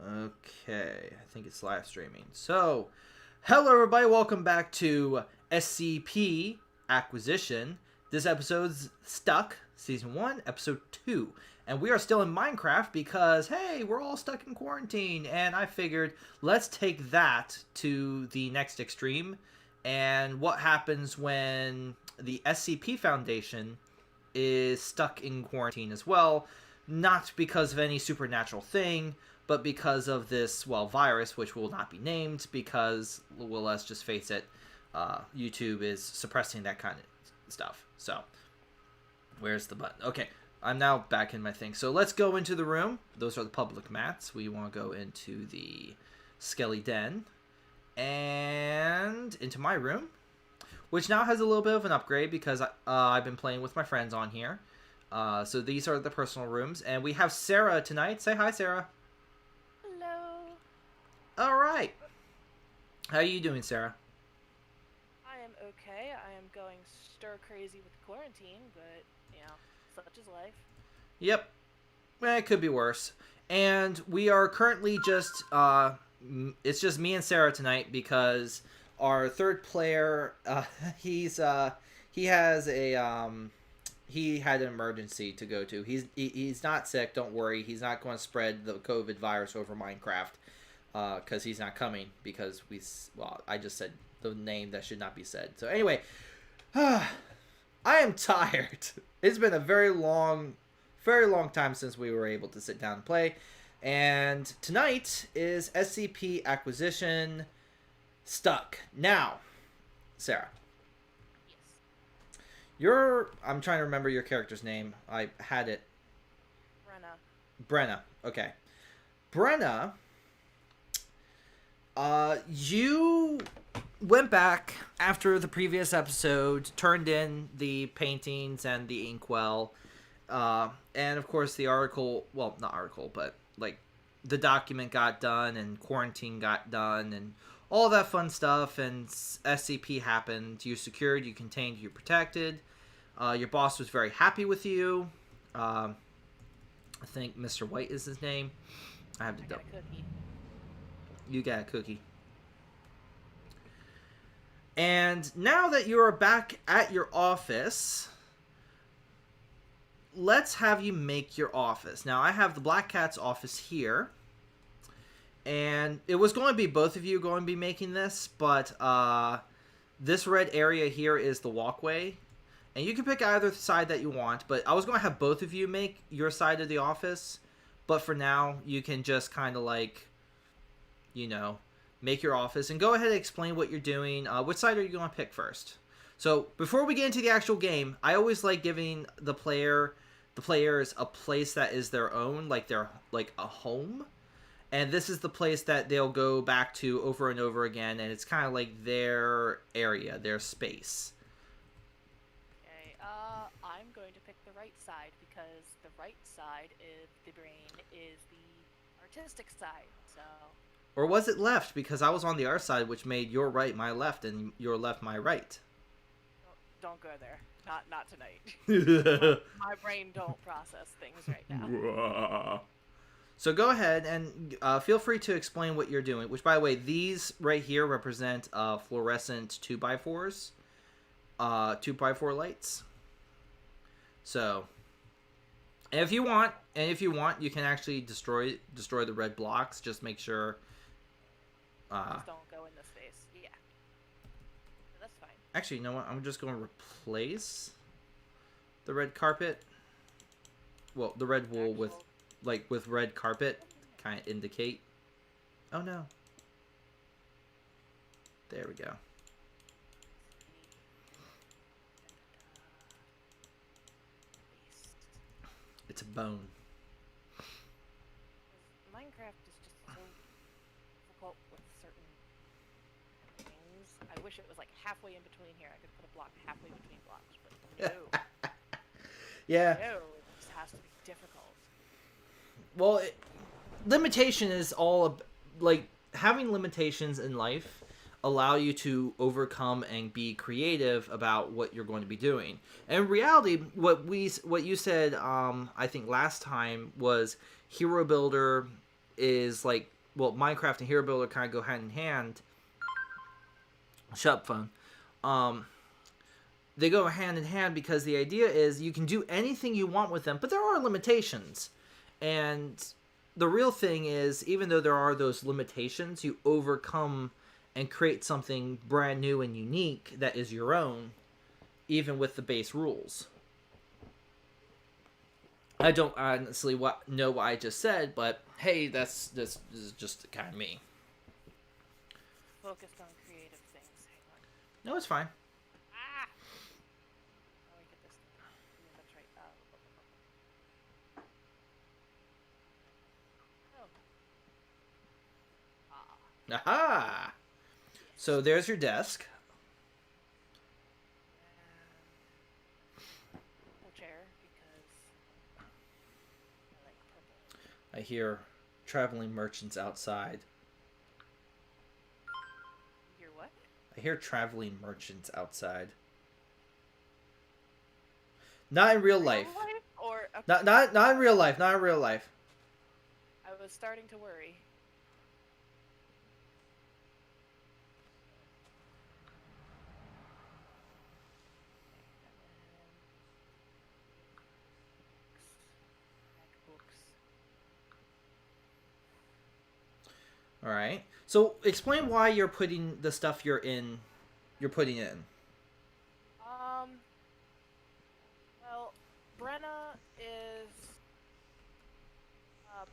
Okay, I think it's live streaming. So, hello everybody, welcome back to SCP Acquisition. This episode's Stuck, Season 1, Episode 2. And we are still in Minecraft because, hey, we're all stuck in quarantine. And I figured, let's take that to the next extreme. And what happens when the SCP Foundation is stuck in quarantine as well. Not because of any supernatural thing, but because of this, well, virus, which will not be named, because, well, let's just face it, YouTube is suppressing that kind of stuff. So, where's the button? Okay, I'm now back in my thing. So let's go into the room. Those are the public mats. We want to go into the Skelly Den, and into my room, which now has a little bit of an upgrade because I've been playing with my friends on here. So these are the personal rooms, and we have Sarah tonight. Say hi, Sarah. All right. How are you doing, Sarah? I am okay. I am going stir crazy with quarantine, but, such is life. Yep. Well, it could be worse. And we are currently just, it's just me and Sarah tonight because our third player, he had an emergency to go to. He's not sick, don't worry. He's not going to spread the COVID virus over Minecraft. Because he's not coming, because I just said the name that should not be said. So anyway, I am tired. It's been a very long time since we were able to sit down and play. And tonight is SCP Acquisition Stuck. Now, Sarah. Yes. I'm trying to remember your character's name. I had it. Brenna. Okay. Brenna, you went back after the previous episode, turned in the paintings and the inkwell, and of course the article, well, not article, but like the document got done and quarantine got done and all that fun stuff, and SCP happened. You secured, you contained, you protected. Your boss was very happy with you. I think Mr. White is his name. I have to double. You got a cookie. And now that you are back at your office, let's have you make your office. Now, I have the Black Cat's office here. And it was going to be both of you going to be making this, but this red area here is the walkway. And you can pick either side that you want, but I was going to have both of you make your side of the office. But for now, you can just kind of like, make your office and go ahead and explain what you're doing. Which side are you going to pick first? So before we get into the actual game, I always like giving the players a place that is their own, like a home. And this is the place that they'll go back to over and over again, and it's kind of like their area, their space. Okay, I'm going to pick the right side because the right side of the brain is the artistic side, so... Or was it left? Because I was on the art side, which made your right my left, and your left my right. Don't go there. Not tonight. My brain don't process things right now. So go ahead and feel free to explain what you're doing. Which, by the way, these right here represent fluorescent 2x4s. 2x4 lights. So, and if you want, you can actually destroy the red blocks. Just make sure. Just don't go in the space. Yeah. That's fine. Actually, you know what? I'm just going to replace the red carpet. Well, the red wool with red carpet. Kind of indicate. Oh no. There we go. It's a bone. Minecraft is just so difficult with certain things. I wish it was like halfway in between here. I could put a block halfway between blocks, but no. Yeah. No, it just has to be difficult. Well, limitation is all like having limitations in life allow you to overcome and be creative about what you're going to be doing. And in reality, what you said, I think last time was Hero Builder is like, well, Minecraft and Hero Builder kind of go hand in hand. Shut up, phone. They go hand in hand because the idea is you can do anything you want with them, but there are limitations. And the real thing is, even though there are those limitations, you overcome and create something brand new and unique that is your own, even with the base rules. I don't honestly know what I just said, but hey, this is just kind of me. Focused on creative things. Hang on. No, it's fine. Ah! How do I get this thing? Yeah, that's right. Oh. Ah. Aha! So there's your desk. Purple chair because I like purple. I hear traveling merchants outside. You hear what? I hear traveling merchants outside. Not in real life. Or Not in real life. Not in real life. I was starting to worry. Books. All right. So explain why you're putting the stuff you're putting in. Well, Brenna is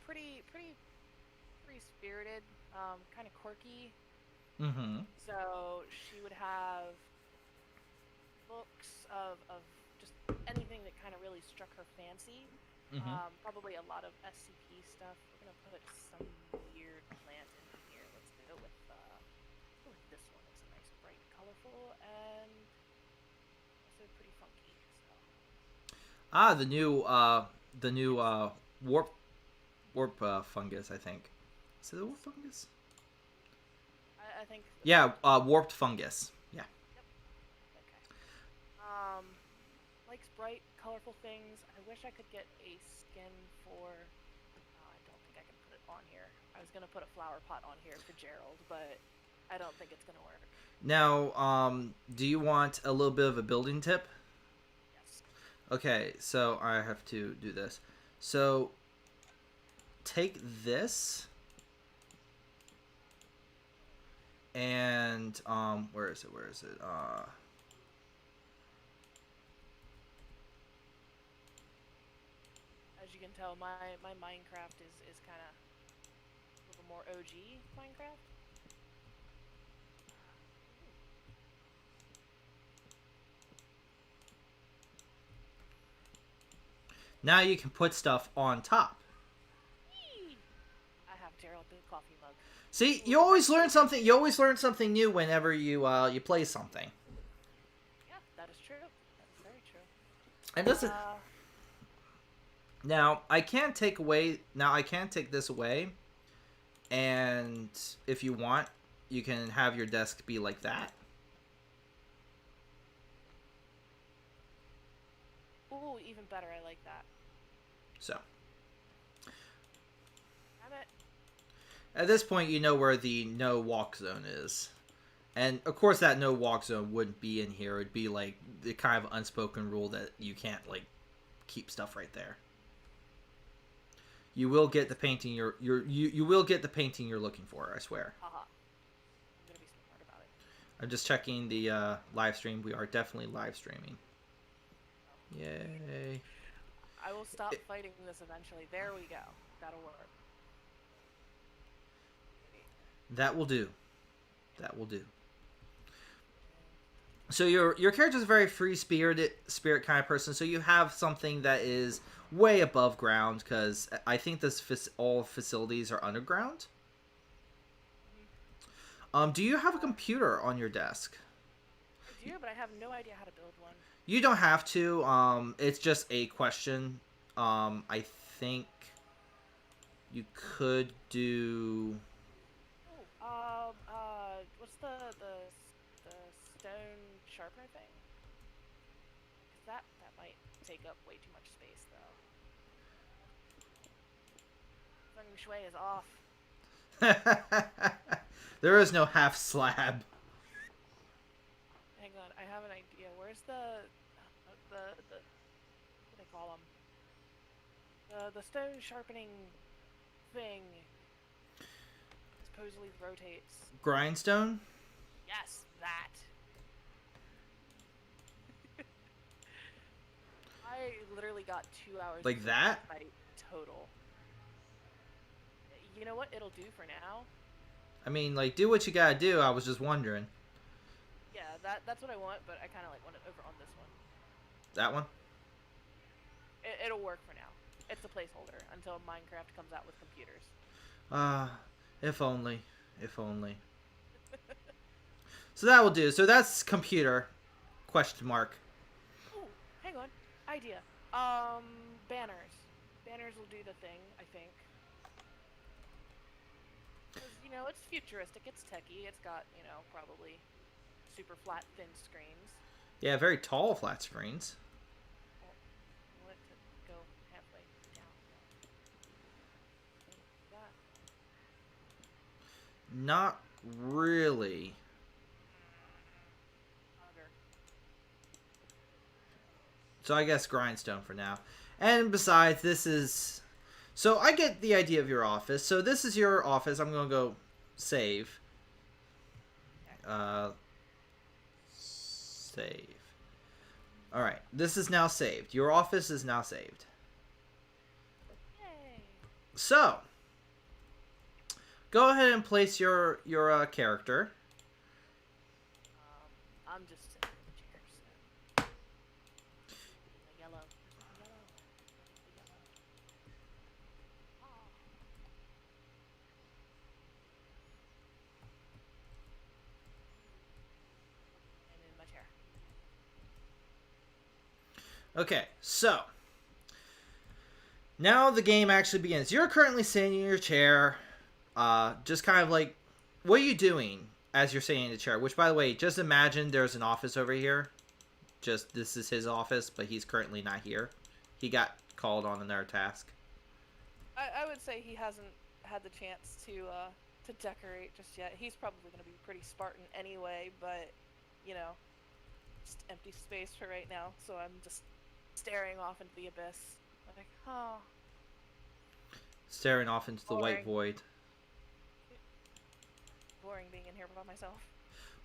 pretty free-spirited, kind of quirky. Mm-hmm. So she would have books of just anything that kind of really struck her fancy. Mm-hmm. Probably a lot of SCP stuff. We're gonna put some weird plant in here. Let's go with this one. It's nice, bright, colorful, and also pretty funky. So. Ah, the new warp fungus, I think. Is it the warp fungus? I think. Yeah, warped fungus. Yeah. Yep. Okay. Likes bright, colorful things. I wish I could get a skin for. I don't think I can put it on here. I was gonna put a flower pot on here for Gerald, but I don't think it's gonna work. Now, do you want a little bit of a building tip? Yes. Okay, so I have to do this. So take this and where is it? As you can tell, my Minecraft is kind of a little more OG Minecraft. Now you can put stuff on top. I have Gerald the coffee mug. See, you always learn something. You always learn something new whenever you play something. Yeah, that is true. That is very true. And doesn't. Now I can't take away. Now I can take this away, and if you want, you can have your desk be like that. Ooh, even better. I like that. So. Damn it. At this point, you know where the no walk zone is. And, of course, that no walk zone wouldn't be in here. It would be, like, the kind of unspoken rule that you can't, like, keep stuff right there. You will get the painting you will get the painting you're looking for, I swear. Haha. I'm gonna be smart about it. I'm just checking the live stream. We are definitely live streaming. Yay. I will stop fighting this eventually. There we go. That'll work. That will do. That will do. So your character is a very spirit kind of person. So you have something that is way above ground because I think all facilities are underground. Do you have a computer on your desk? I do, but I have no idea how to build one. You don't have to. It's just a question. I think you could do. What's the stone sharpener thing? That might take up way too much space, though. Feng Shui is off. There is no half slab. Hang on, I have an idea. Where's the what do they call them? The stone sharpening thing supposedly rotates. Grindstone? Yes, that. I literally got 2 hours. Like that? Total. You know what it'll do for now? I mean, like, do what you gotta do. I was just wondering. Yeah, that's what I want, but I kind of like want it over on this one. That one? It'll work for now. It's a placeholder until Minecraft comes out with computers. If only. If only. So that will do. So that's computer. Question mark. Oh, hang on. Idea. Banners. Banners will do the thing, I think. Because, you know, it's futuristic, it's techie, it's got, you know, probably super flat, thin screens. Yeah, very tall flat screens. Well, I want it to go halfway down. Like that. Not really. So I guess grindstone for now. And besides, this is... So I get the idea of your office. So this is your office. I'm going to go save. Save. Alright, this is now saved. Your office is now saved. Yay. So, go ahead and place your character. I'm just sitting in the chair, so... The yellow. The yellow. Oh. And in my chair. Okay, so now the game actually begins. You're currently sitting in your chair, just kind of like, what are you doing as you're sitting in the chair? Which, by the way, just imagine there's an office over here. Just, this is his office, but he's currently not here. He got called on another task. I would say he hasn't had the chance to decorate just yet. He's probably going to be pretty Spartan anyway, but, you know, just empty space for right now, so I'm just staring off into the abyss. Like, oh. Staring off into the white void. Boring being in here by myself.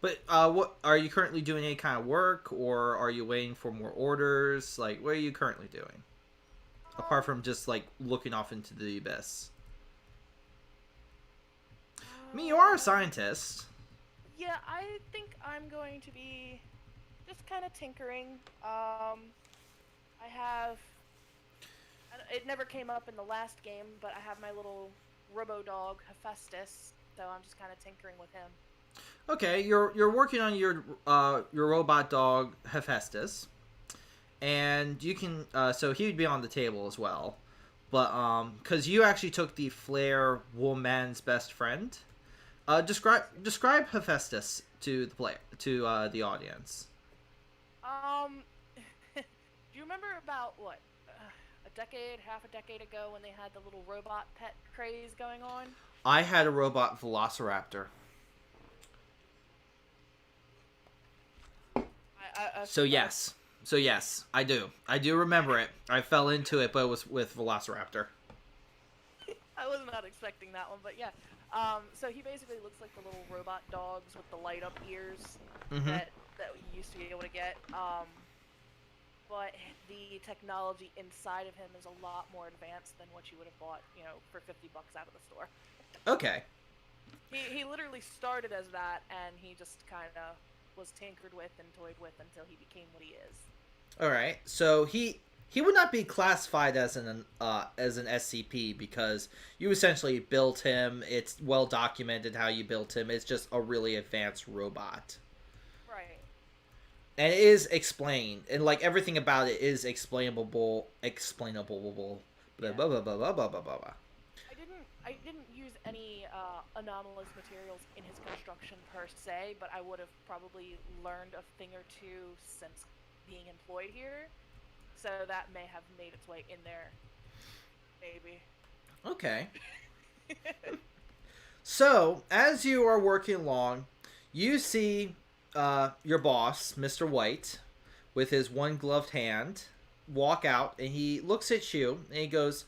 But what are you currently doing? Any kind of work, or are you waiting for more orders? Like, what are you currently doing? Apart from just like looking off into the abyss. I mean, you are a scientist. Yeah, I think I'm going to be just kind of tinkering. I have... It never came up in the last game, but I have my little robo-dog, Hephaestus, so I'm just kind of tinkering with him. Okay, you're working on your robot dog, Hephaestus. And you can... so he would be on the table as well. But, because you actually took the Flare Woman's best friend. Describe Hephaestus to the player, to the audience. Do you remember about, what, half a decade ago when they had the little robot pet craze going on? I had a robot Velociraptor. So yes, I do. I do remember it. I fell into it, but it was with Velociraptor. I was not expecting that one, but yeah. So he basically looks like the little robot dogs with the light up ears that you used to be able to get. But the technology inside of him is a lot more advanced than what you would have bought, you know, for $50 out of the store. Okay. He literally started as that, and he just kind of was tinkered with and toyed with until he became what he is. All right. So he would not be classified as an SCP because you essentially built him. It's well documented how you built him. It's just a really advanced robot. Right. And it is explained, and like everything about it is explainable. Yeah. Blah, blah, blah, blah, blah, blah, blah, blah. I didn't use any anomalous materials in his construction per se, but I would have probably learned a thing or two since being employed here, so that may have made its way in there. Maybe. Okay. So, as you are working along, you see your boss, Mr. White, with his one gloved hand, walk out, and he looks at you, and he goes,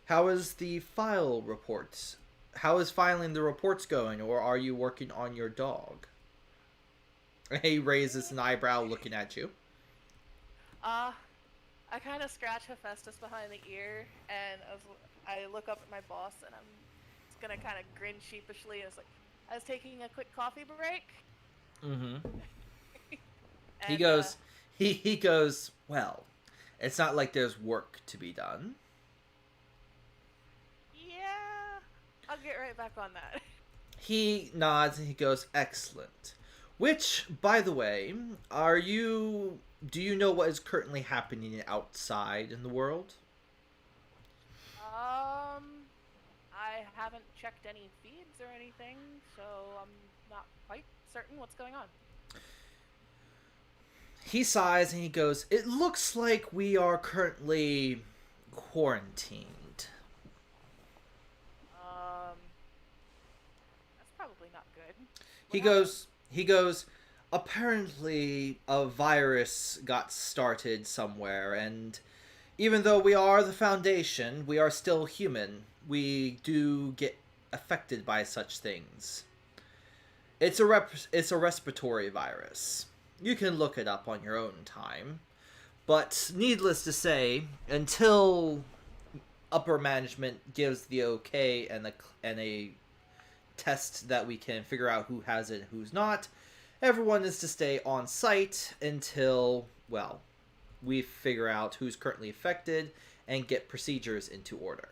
"How is the file reports? How is filing the reports going, or are you working on your dog?" And he raises an eyebrow looking at you. I kind of scratch Hephaestus behind the ear, and I look up at my boss, and I'm just gonna kind of grin sheepishly. As like, I was taking a quick coffee break. Mm-hmm. And, He goes, he goes, "Well, it's not like there's work to be done." Yeah, I'll get right back on that. He nods and he goes, "Excellent." Which, by the way, do you know what is currently happening outside in the world? I haven't checked any feeds or anything, so I'm not quite certain what's going on. He sighs and he goes, "It looks like we are currently quarantined." That's probably not good. He goes, "Apparently a virus got started somewhere, and even though we are the Foundation, we are still human. We do get affected by such things. It's a respiratory virus. You can look it up on your own time. But needless to say, until upper management gives the okay and a test that we can figure out who has it and who's not, everyone is to stay on site until, well, we figure out who's currently affected and get procedures into order."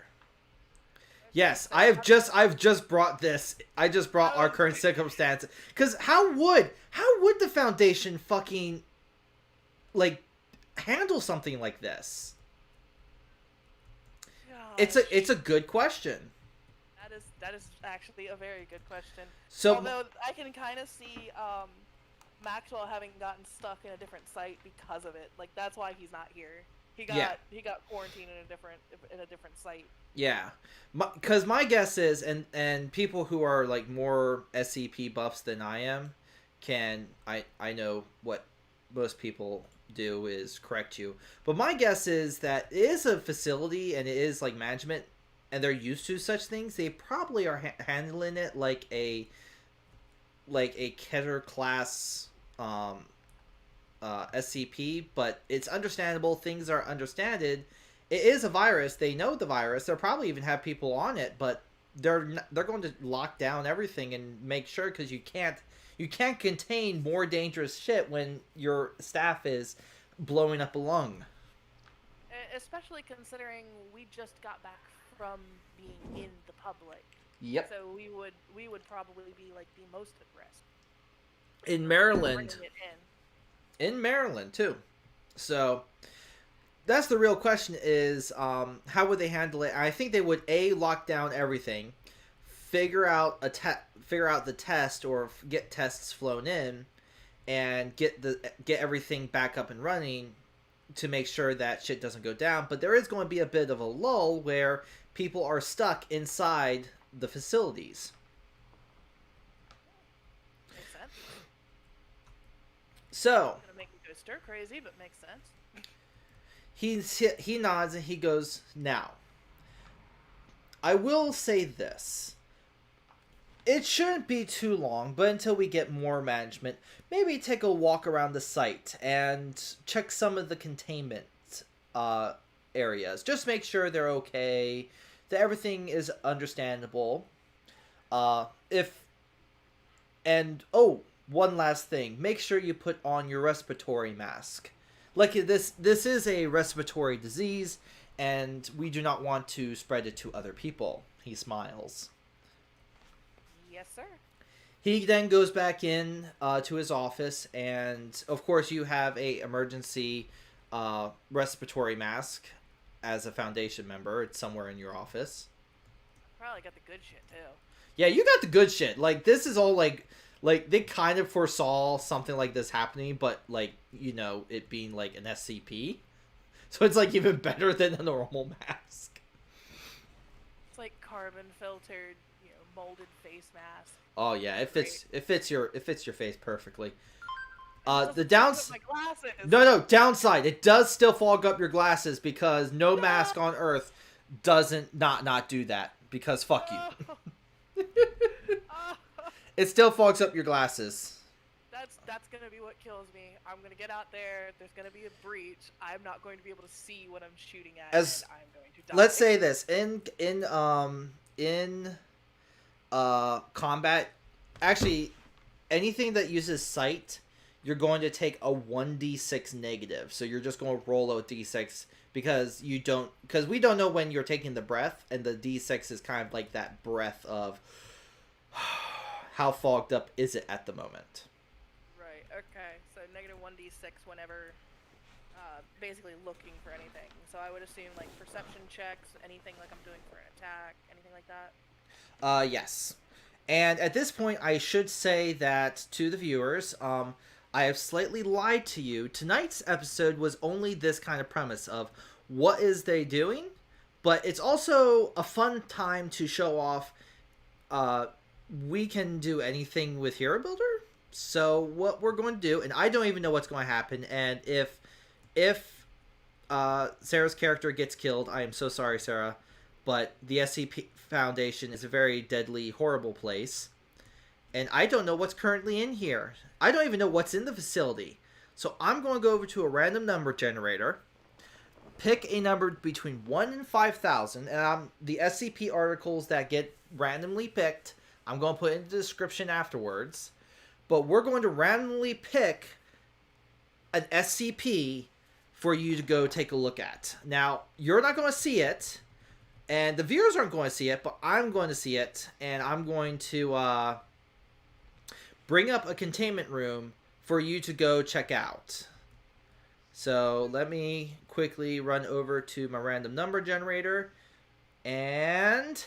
Yes, I've just brought this. I just brought our current circumstance, because how would the Foundation fucking like handle something like this? Gosh. It's a good question. That is actually a very good question. So, although I can kind of see Maxwell having gotten stuck in a different site because of it. Like that's why he's not here. He got quarantined in a different site. yeah, because my guess is, and people who are like more SCP buffs than I am, I know what most people do is correct you, but my guess is that it is a facility and it is like management, and they're used to such things. They probably are handling it like a Keter class SCP, but it's understandable. Things are understanded. It is a virus. They know the virus. They'll probably even have people on it, but they're going to lock down everything and make sure, because you can't contain more dangerous shit when your staff is blowing up a lung. Especially considering we just got back from being in the public. Yep. So we would probably be like the most at risk. In Maryland. Bringing it In Maryland too. So that's the real question: is how would they handle it? I think they would lock down everything, figure out the test, or get tests flown in, and get everything back up and running to make sure that shit doesn't go down. But there is going to be a bit of a lull where people are stuck inside the facilities. Makes sense. So Gonna make me go stir crazy, but makes sense. he nods and he goes, "Now, I will say this. It shouldn't be too long, but until we get more management, maybe take a walk around the site and check some of the containment areas. Just make sure they're okay, that everything is understandable. One last thing. Make sure you put on your respiratory mask. Like, this is a respiratory disease, and we do not want to spread it to other people." He smiles. Yes, sir. He then goes back in to his office, and of course you have a emergency respiratory mask as a Foundation member. It's somewhere in your office. Probably got the good shit too. Yeah, you got the good shit. Like, this is all like they kind of foresaw something like this happening, but like, you know, it being like an SCP. So it's like even better than a normal mask. It's like carbon filtered, molded face mask. Oh yeah, it fits your face perfectly. It The doesn't fog up downs my glasses. No, downside. It does still fog up your glasses because no mask on Earth doesn't not do that because fuck you. It still fogs up your glasses. That's gonna be what kills me. I'm gonna get out there. There's gonna be a breach. I'm not going to be able to see what I'm shooting at, and I'm going to die. Let's say this in combat, actually, anything that uses sight, you're going to take a 1d6 negative. So you're just going to roll a d6 because we don't know when you're taking the breath, and the d6 is kind of like that breath of how fogged up is it at the moment. Right. Okay. So negative 1d6 whenever, basically looking for anything. So I would assume like perception checks, anything like I'm doing for an attack, anything like that. Yes. And at this point, I should say that to the viewers, I have slightly lied to you. Tonight's episode was only this kind of premise of what is they doing, but it's also a fun time to show off we can do anything with Hero Builder. So what we're going to do, and I don't even know what's going to happen, and if Sarah's character gets killed, I am so sorry, Sarah, but the SCP Foundation is a very deadly, horrible place. And I don't know what's currently in here. I don't even know what's in the facility. So I'm going to go over to a random number generator, pick a number between 1 and 5,000, and the SCP articles that get randomly picked, I'm going to put in the description afterwards. But we're going to randomly pick an SCP for you to go take a look at. Now, you're not going to see it, and the viewers aren't going to see it, but I'm going to see it, and I'm going to bring up a containment room for you to go check out. So let me quickly run over to my random number generator, and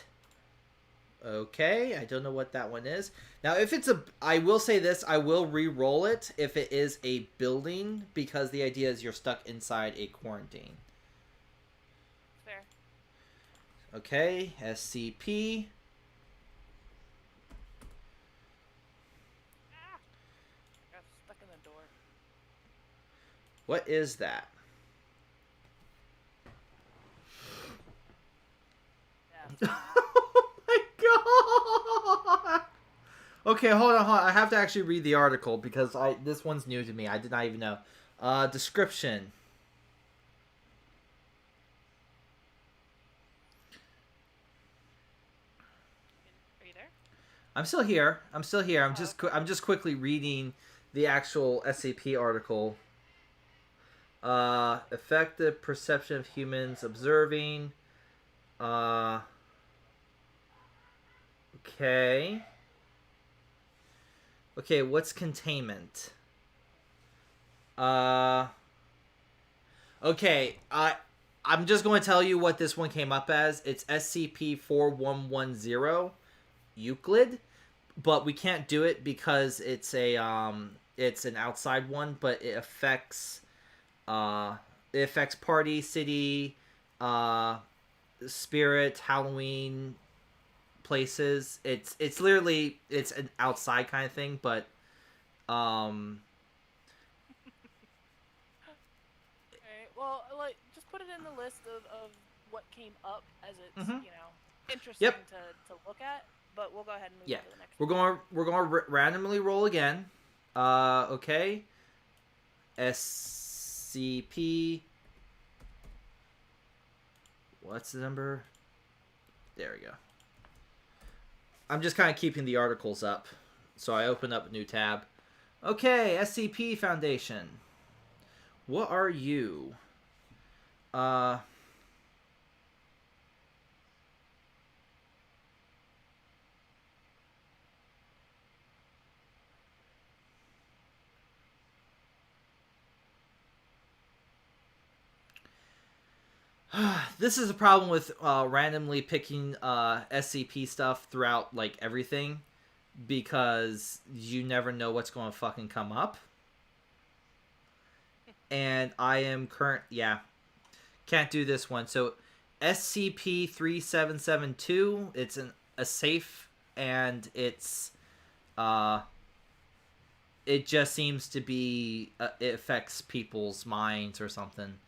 okay, I don't know what that one is. Now, if it's I will say this, I will re-roll it if it is a building, because the idea is you're stuck inside a quarantine. Fair. Okay, SCP. I got stuck in the door. What is that? Yeah. Oh my god! Okay, hold on. I have to actually read the article because this one's new to me. I did not even know. Description. Are you there? I'm still here. I'm just quickly reading the actual SCP article. Effective perception of humans observing. Okay. Okay, what's containment? Okay, I'm just going to tell you what this one came up as. It's SCP-4110 Euclid, but we can't do it because it's it's an outside one, but it affects party, city, spirit, Halloween places. It's literally an outside kind of thing, but Alright, well, like, just put it in the list of what came up as it's, interesting Yep. to look at, but we'll go ahead and move Yeah. on to the next We're going to randomly roll again. Okay. SCP. What's the number? There we go. I'm just kind of keeping the articles up. So I open up a new tab. Okay, SCP Foundation. What are you? This is a problem with randomly picking SCP stuff throughout like everything, because you never know what's going to fucking come up. And I am can't do this one. So SCP-3772. It's a safe, and it's it just seems to be it affects people's minds or something.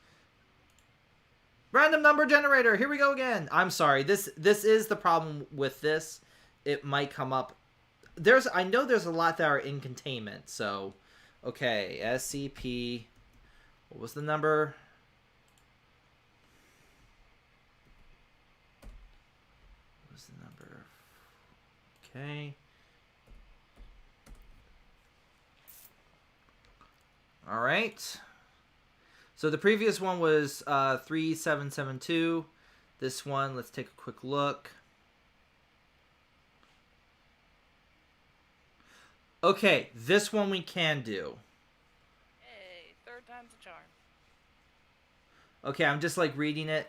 Random number generator. Here we go again. I'm sorry. This is the problem with this. It might come up. I know there's a lot that are in containment. So, okay, SCP. What was the number? What was the number? Okay. All right. So the previous one was 3772. This one, let's take a quick look. Okay, this one we can do. Hey, third time's a charm. Okay, I'm just like reading it.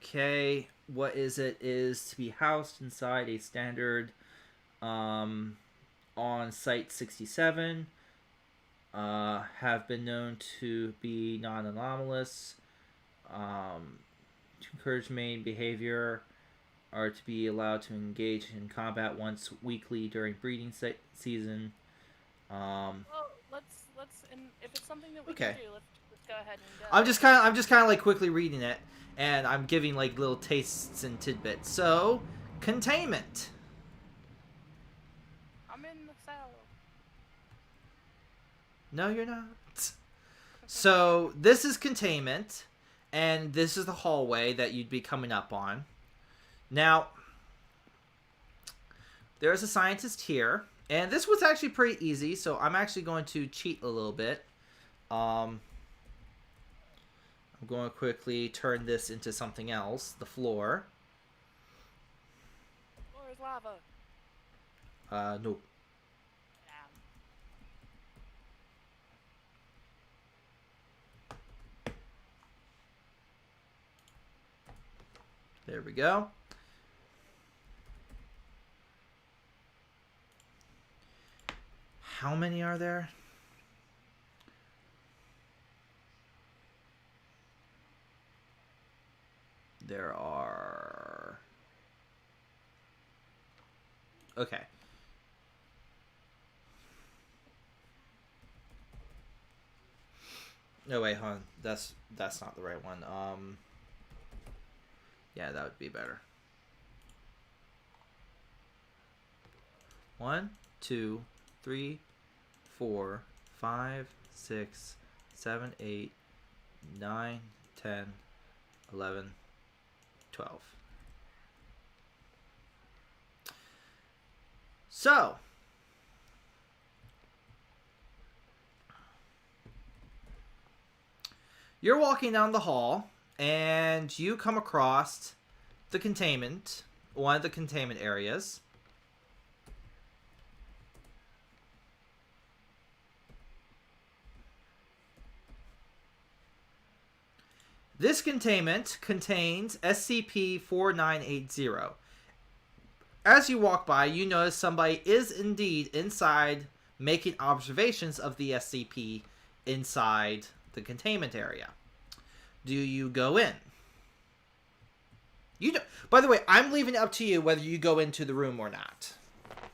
Okay, what is it? Is to be housed inside a standard on Site 67. Have been known to be non-anomalous. To encourage main behavior are to be allowed to engage in combat once weekly during breeding season. Well, let's and if it's something that we Okay. can do, let's go ahead and go. I'm just kind of like quickly reading it, and I'm giving like little tastes and tidbits. So, containment. I'm in the cell. No, you're not. So this is containment, and this is the hallway that you'd be coming up on. Now, there's a scientist here, and this was actually pretty easy, so I'm actually going to cheat a little bit. I'm going to quickly turn this into something else, the floor. Floor is lava. No. Damn. There we go. How many are there? There are... Okay. No, wait, hold on. That's not the right one. Yeah, that would be better. 1, 2, 3, 4, 5, 6, 7, 8, 9, 10, 11, 12. So, you're walking down the hall, and you come across the containment, one of the containment areas. This containment contains SCP-4980. As you walk by, you notice somebody is indeed inside making observations of the SCP inside the containment area. Do you go in? You don't. By the way, I'm leaving it up to you whether you go into the room or not.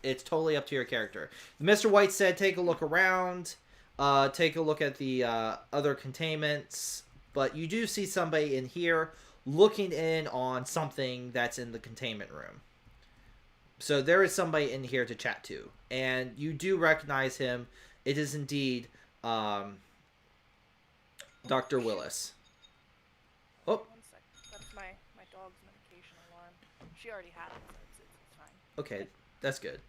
It's totally up to your character. Mr. White said take a look around, take a look at the other containments, but you do see somebody in here looking in on something that's in the containment room. So there is somebody in here to chat to, and you do recognize him. It is indeed Dr. Willis. Oh. 1 sec. That's my dog's medication alarm. She already had it, so it's fine. Okay, that's good.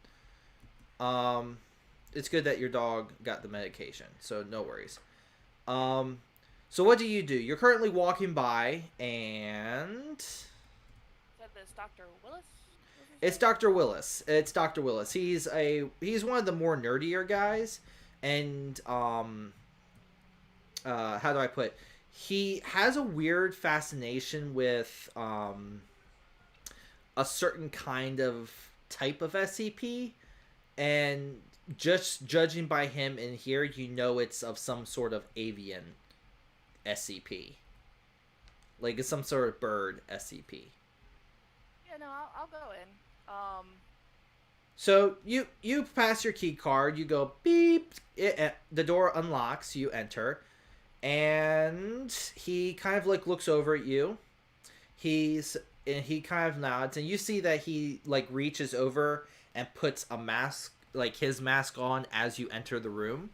It's good that your dog got the medication, so no worries. So what do? You're currently walking by, and Is that this Dr. Willis? it's Dr. Willis. It's Dr. Willis. He's one of the more nerdier guys, and how do I put it? He has a weird fascination with a certain kind of type of SCP And just judging by him in here, you know it's of some sort of avian SCP. Like it's some sort of bird SCP. Yeah, no, I'll go in. So you pass your key card, you go beep, the door unlocks, you enter, and he kind of like looks over at you. He kind of nods, and you see that he like reaches over and puts a mask, like his mask on as you enter the room.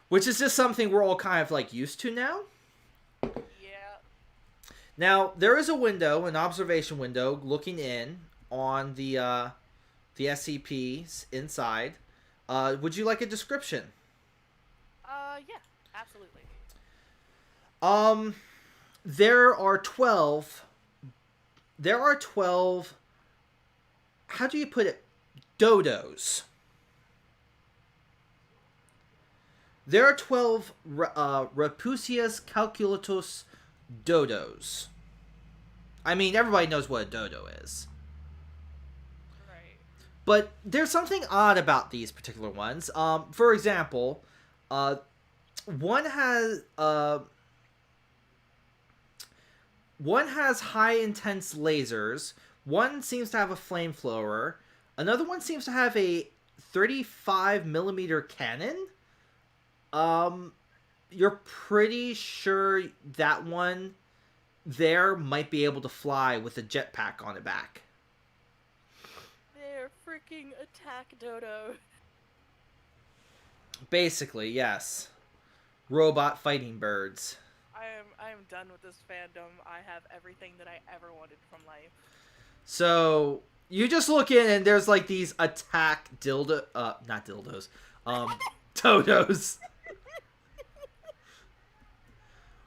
Which is just something we're all kind of like used to now. Yeah. Now, there is a window, an observation window, looking in on the SCPs inside. Would you like a description? Yeah, absolutely. There are 12. There are 12. How do you put it? Dodos. There are 12 Rapusius calculatus dodos. I mean, everybody knows what a dodo is. Right. But there's something odd about these particular ones. For example, one has high intense lasers. One seems to have a flamethrower. Another one seems to have a 35mm cannon. You're pretty sure that one there might be able to fly with a jetpack on the back. They're freaking attack dodo. Basically, yes. Robot fighting birds. I am done with this fandom. I have everything that I ever wanted from life. So you just look in and there's like these attack not dildos. Dodos.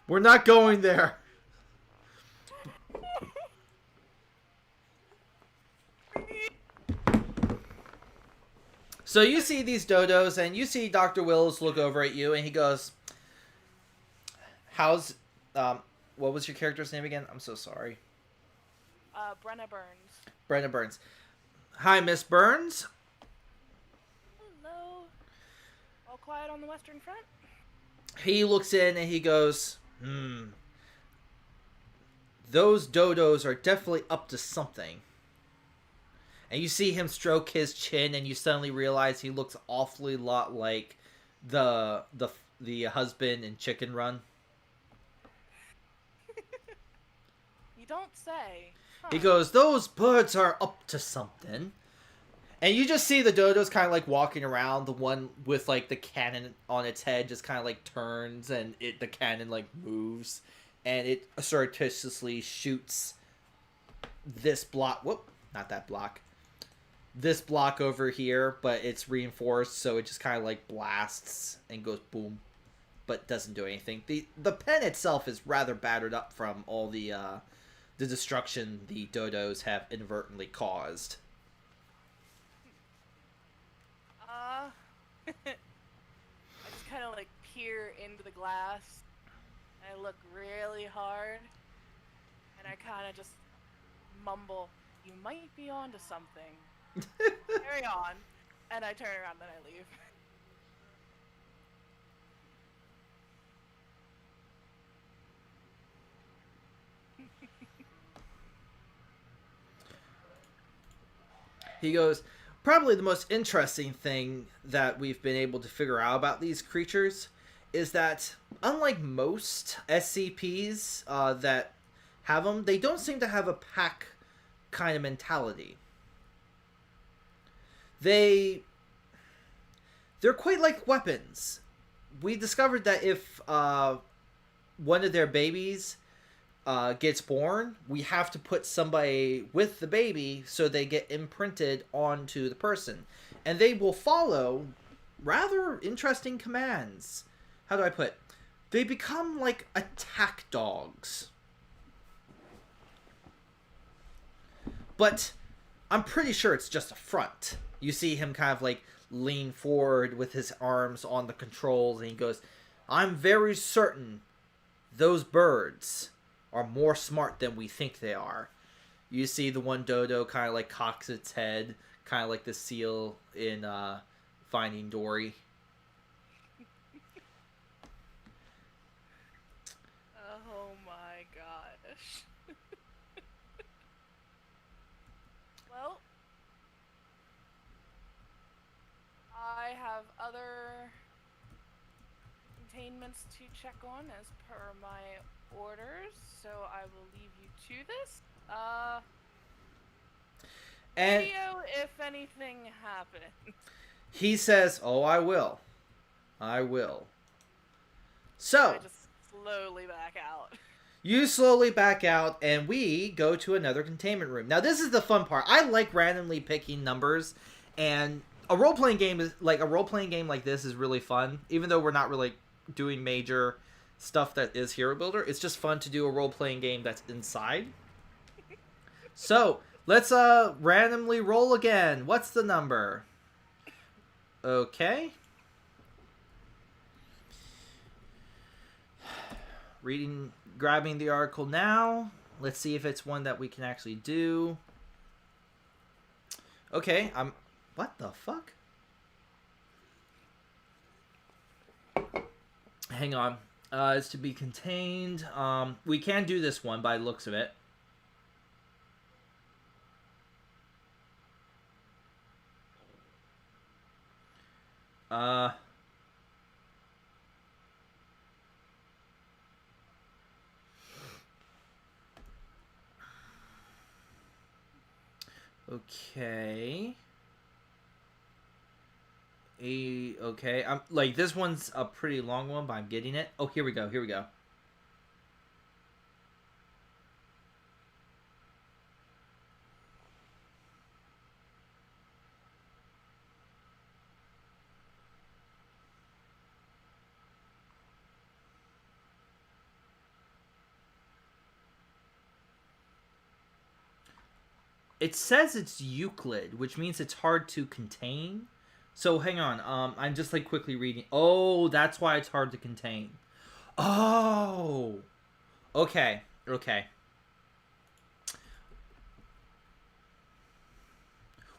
We're not going there. So you see these dodos, and you see Dr. Wills look over at you, and he goes, "How's what was your character's name again? I'm so sorry." Brenna Burns. Brenna Burns. Hi, Miss Burns. Hello. All quiet on the Western Front? He looks in and he goes, those dodos are definitely up to something. And you see him stroke his chin, and you suddenly realize he looks awfully lot like the husband in Chicken Run. You don't say. Huh. He goes, those birds are up to something. And you just see the dodos kind of like walking around. The one with like the cannon on its head just kind of like turns, and the cannon like moves, and it surreptitiously shoots this block. Whoop, not that block. This block over here, but it's reinforced, so it just kind of like blasts and goes boom, but doesn't do anything. The pen itself is rather battered up from all the destruction the dodos have inadvertently caused. I just kind of like peer into the glass. I look really hard, and I kind of just mumble, "You might be onto something." Carry on, and I turn around and I leave. He goes, probably the most interesting thing that we've been able to figure out about these creatures is that, unlike most SCPs that have them, they don't seem to have a pack kind of mentality. They're quite like weapons. We discovered that if one of their babies gets born, we have to put somebody with the baby so they get imprinted onto the person. And they will follow rather interesting commands. How do I put it? They become like attack dogs. But I'm pretty sure it's just a front. You see him kind of like lean forward with his arms on the controls, and he goes, I'm very certain those birds are more smart than we think they are. You see the one dodo kind of like cocks its head, kind of like the seal in Finding Dory. Oh my gosh. Well, I have other containments to check on as per my orders, so I will leave you to this. And Video if anything happens. he says, "Oh, I will. I will." So I just slowly back out. you slowly back out, and we go to another containment room. Now, this is the fun part. I like randomly picking numbers, and a role-playing game like this is really fun. Even though we're not really doing major stuff that is Hero Builder, it's just fun to do a role-playing game that's inside. So let's randomly roll again. What's the number? Okay. Grabbing the article now. Let's see if it's one that we can actually do. Okay, what the fuck? Hang on. It's to be contained. We can do this one by the looks of it. Okay. Okay. I'm like, this one's a pretty long one, but I'm getting it. Oh, here we go. Here we go. It says it's Euclid, which means it's hard to contain. So hang on, I'm just like quickly reading. Oh, that's why it's hard to contain. Oh, okay, okay.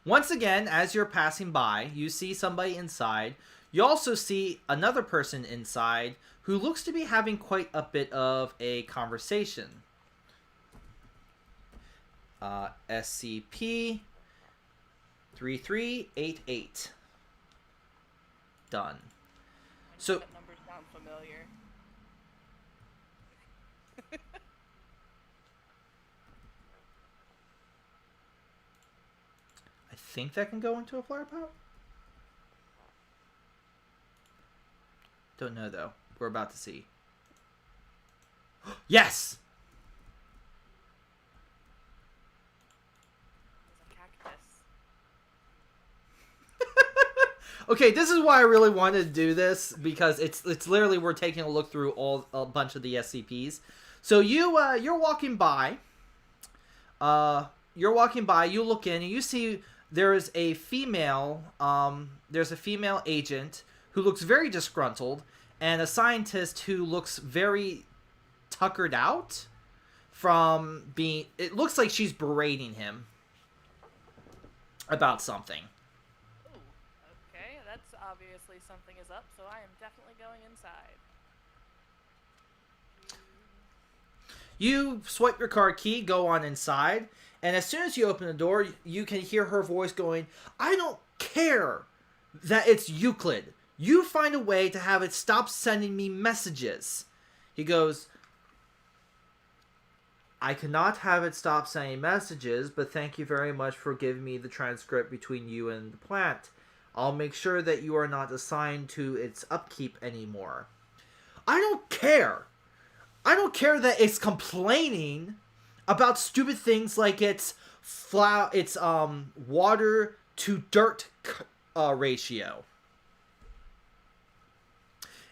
Once again, as you're passing by, you see somebody inside. You also see another person inside who looks to be having quite a bit of a conversation. SCP 3388. Done. So that numbers sound familiar. I think that can go into a flower pot. Don't know though. We're about to see. Yes. Okay, this is why I really wanted to do this, because it's literally, we're taking a look through a bunch of the SCPs. So you're walking by. You look in and you see there is a female. There's a female agent who looks very disgruntled, and a scientist who looks very tuckered out from being. It looks like she's berating him about something. That's obviously something is up, so I am definitely going inside. You swipe your card key, go on inside, and as soon as you open the door, you can hear her voice going, "I don't care that it's Euclid. You find a way to have it stop sending me messages." He goes, "I cannot have it stop sending messages, but thank you very much for giving me the transcript between you and the plant. I'll make sure that you are not assigned to its upkeep anymore." I don't care. I don't care that it's complaining about stupid things like its water to dirt ratio.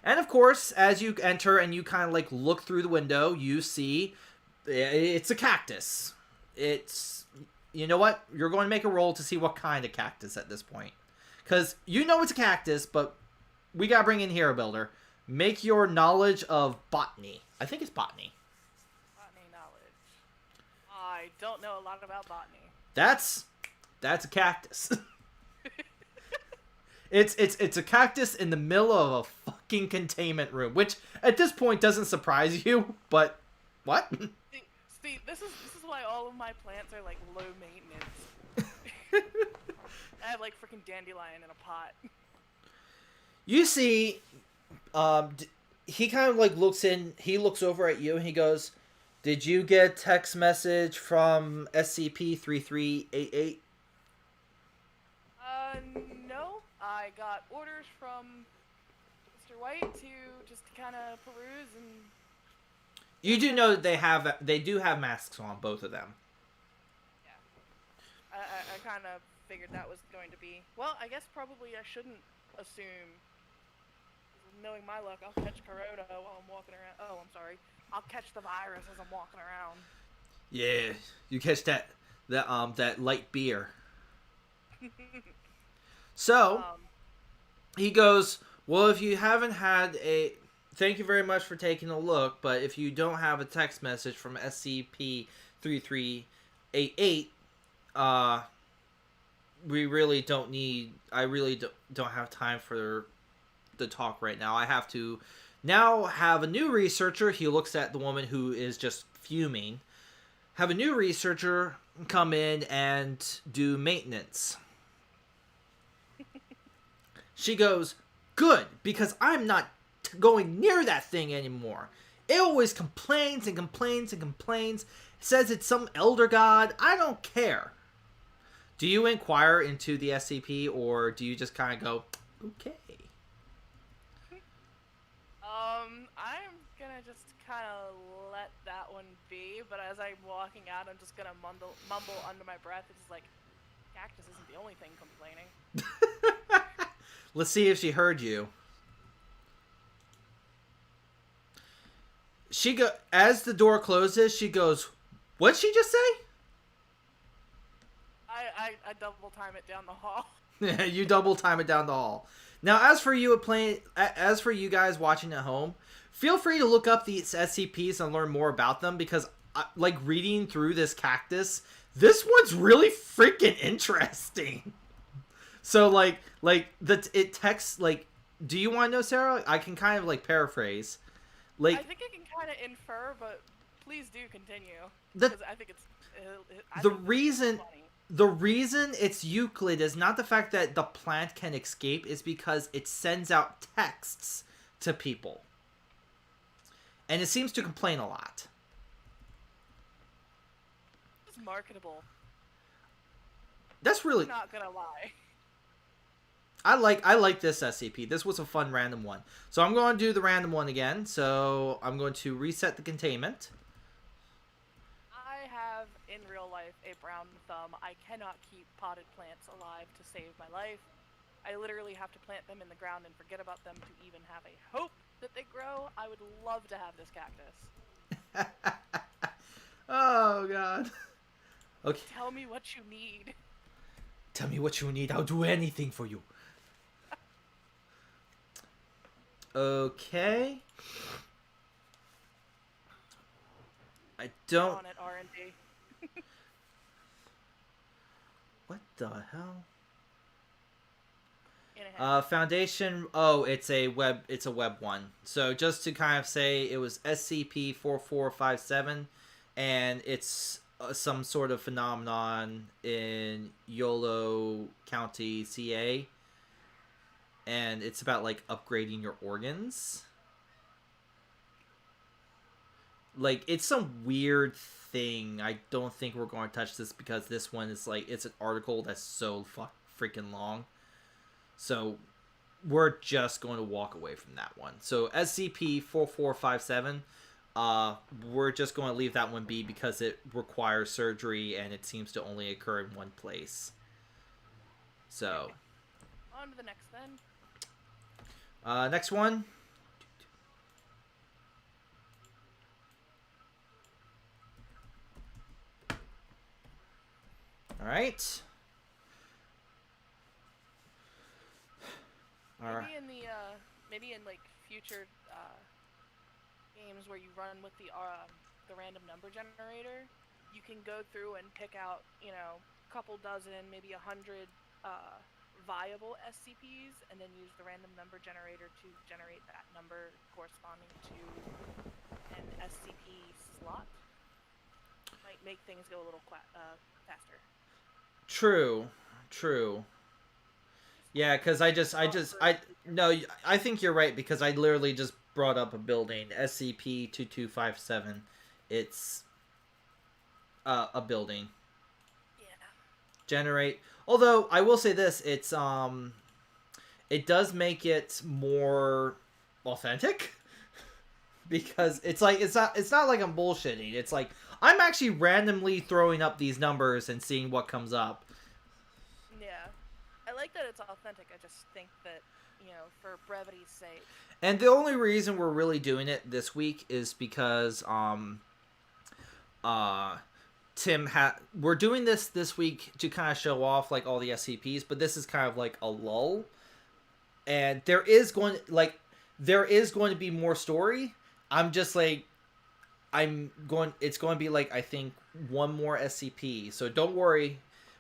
And of course, as you enter and you kind of like look through the window, you see it's a cactus. It's, you know what? You're going to make a roll to see what kind of cactus at this point. Because you know it's a cactus, but we got to bring in Hero Builder. Make your knowledge of botany. I think it's botany. Botany knowledge. I don't know a lot about botany. That's That's a cactus. It's a cactus in the middle of a fucking containment room, which at this point doesn't surprise you, but what? See, this is why all of my plants are like low maintenance. I have like freaking dandelion in a pot. You see, he kind of like he looks over at you and he goes, "Did you get a text message from SCP-3388? No. I got orders from Mr. White to just kind of peruse and... You do know that they do have masks on, both of them. Yeah. I kind of figured that was going to be... Well, I guess probably I shouldn't assume... Knowing my luck, I'll catch corona while I'm walking around. Oh, I'm sorry. I'll catch the virus as I'm walking around. Yeah, you catch that light beer. So, he goes, well, if you haven't had a... Thank you very much for taking a look, but if you don't have a text message from SCP-3388, we really don't need... I really don't have time for the talk right now. I have to now have a new researcher. He looks at the woman who is just fuming. Have a new researcher come in and do maintenance. She goes, good, because I'm not going near that thing anymore. It always complains and complains and complains. Says it's some elder god. I don't care. Do you inquire into the SCP, or do you just kind of go, okay? I'm gonna just kind of let that one be, but as I'm walking out, I'm just gonna mumble under my breath. It's just like, cactus isn't the only thing complaining. Let's see if she heard you. As the door closes, she goes, what'd she just say? I double time it down the hall. You double time it down the hall. Now, as for you guys watching at home, feel free to look up these SCPs and learn more about them, because like reading through this cactus, this one's really freaking interesting. So it texts like, do you want to know, Sarah? I can kind of like paraphrase. Like, I think I can kind of infer, but please do continue. I think it's the reason it's Euclid is not the fact that the plant can escape, is because it sends out texts to people. And it seems to complain a lot. It's marketable. That's really... I'm not gonna lie. I like this SCP. This was a fun random one. So I'm going to do the random one again. So I'm going to reset the containment. I have, in real life, a brown thumb. I cannot keep potted plants alive to save my life. I literally have to plant them in the ground and forget about them to even have a hope that they grow. I would love to have this cactus. Oh, God. Okay. Tell me what you need. Tell me what you need. I'll do anything for you. Okay. I don't... On it, R&D. What the hell? In a Foundation... Oh, it's a web one. So just to kind of say, it was SCP-4457, and it's some sort of phenomenon in Yolo County, CA. And it's about, like, upgrading your organs. Like, it's some weird thing. I don't think we're going to touch this, because this one is, like, it's an article that's so freaking long. So, we're just going to walk away from that one. So, SCP-4457, we're just going to leave that one be, because it requires surgery, and it seems to only occur in one place. So... On to the next, then. Next one. All right. Maybe in like future games where you run with the random number generator, you can go through and pick out, couple dozen, maybe 100 viable SCPs, and then use the random number generator to generate that number corresponding to an SCP slot. Might make things go a little faster. True. Yeah, because I think you're right, because I literally just brought up a building, SCP-2257. It's a building. Yeah. Generate. Although I will say this, it does make it more authentic, because it's not like I'm bullshitting. It's like I'm actually randomly throwing up these numbers and seeing what comes up. Yeah. I like that it's authentic. I just think that, for brevity's sake. And the only reason we're really doing it this week is because we're doing this week to kind of show off like all the SCPs, but this is kind of like a lull. And it's going to be more story. It's going to be like, I think, one more SCP. So don't worry.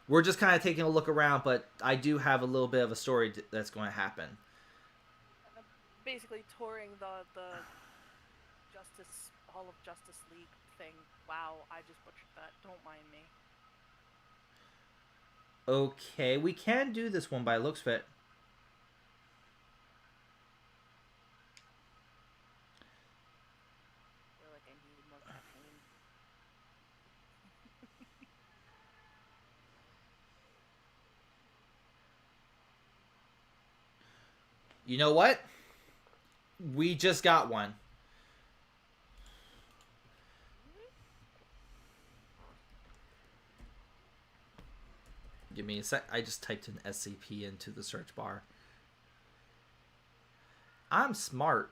We're just kind of taking a look around, but I do have a little bit of a story that's going to happen. Basically touring the Hall of Justice League thing. Wow, I just butchered that. Don't mind me. Okay, we can do this one by looks fit. I feel like I need more caffeine. You know what? We just got one. Give me a sec. I just typed an SCP into the search bar. I'm smart.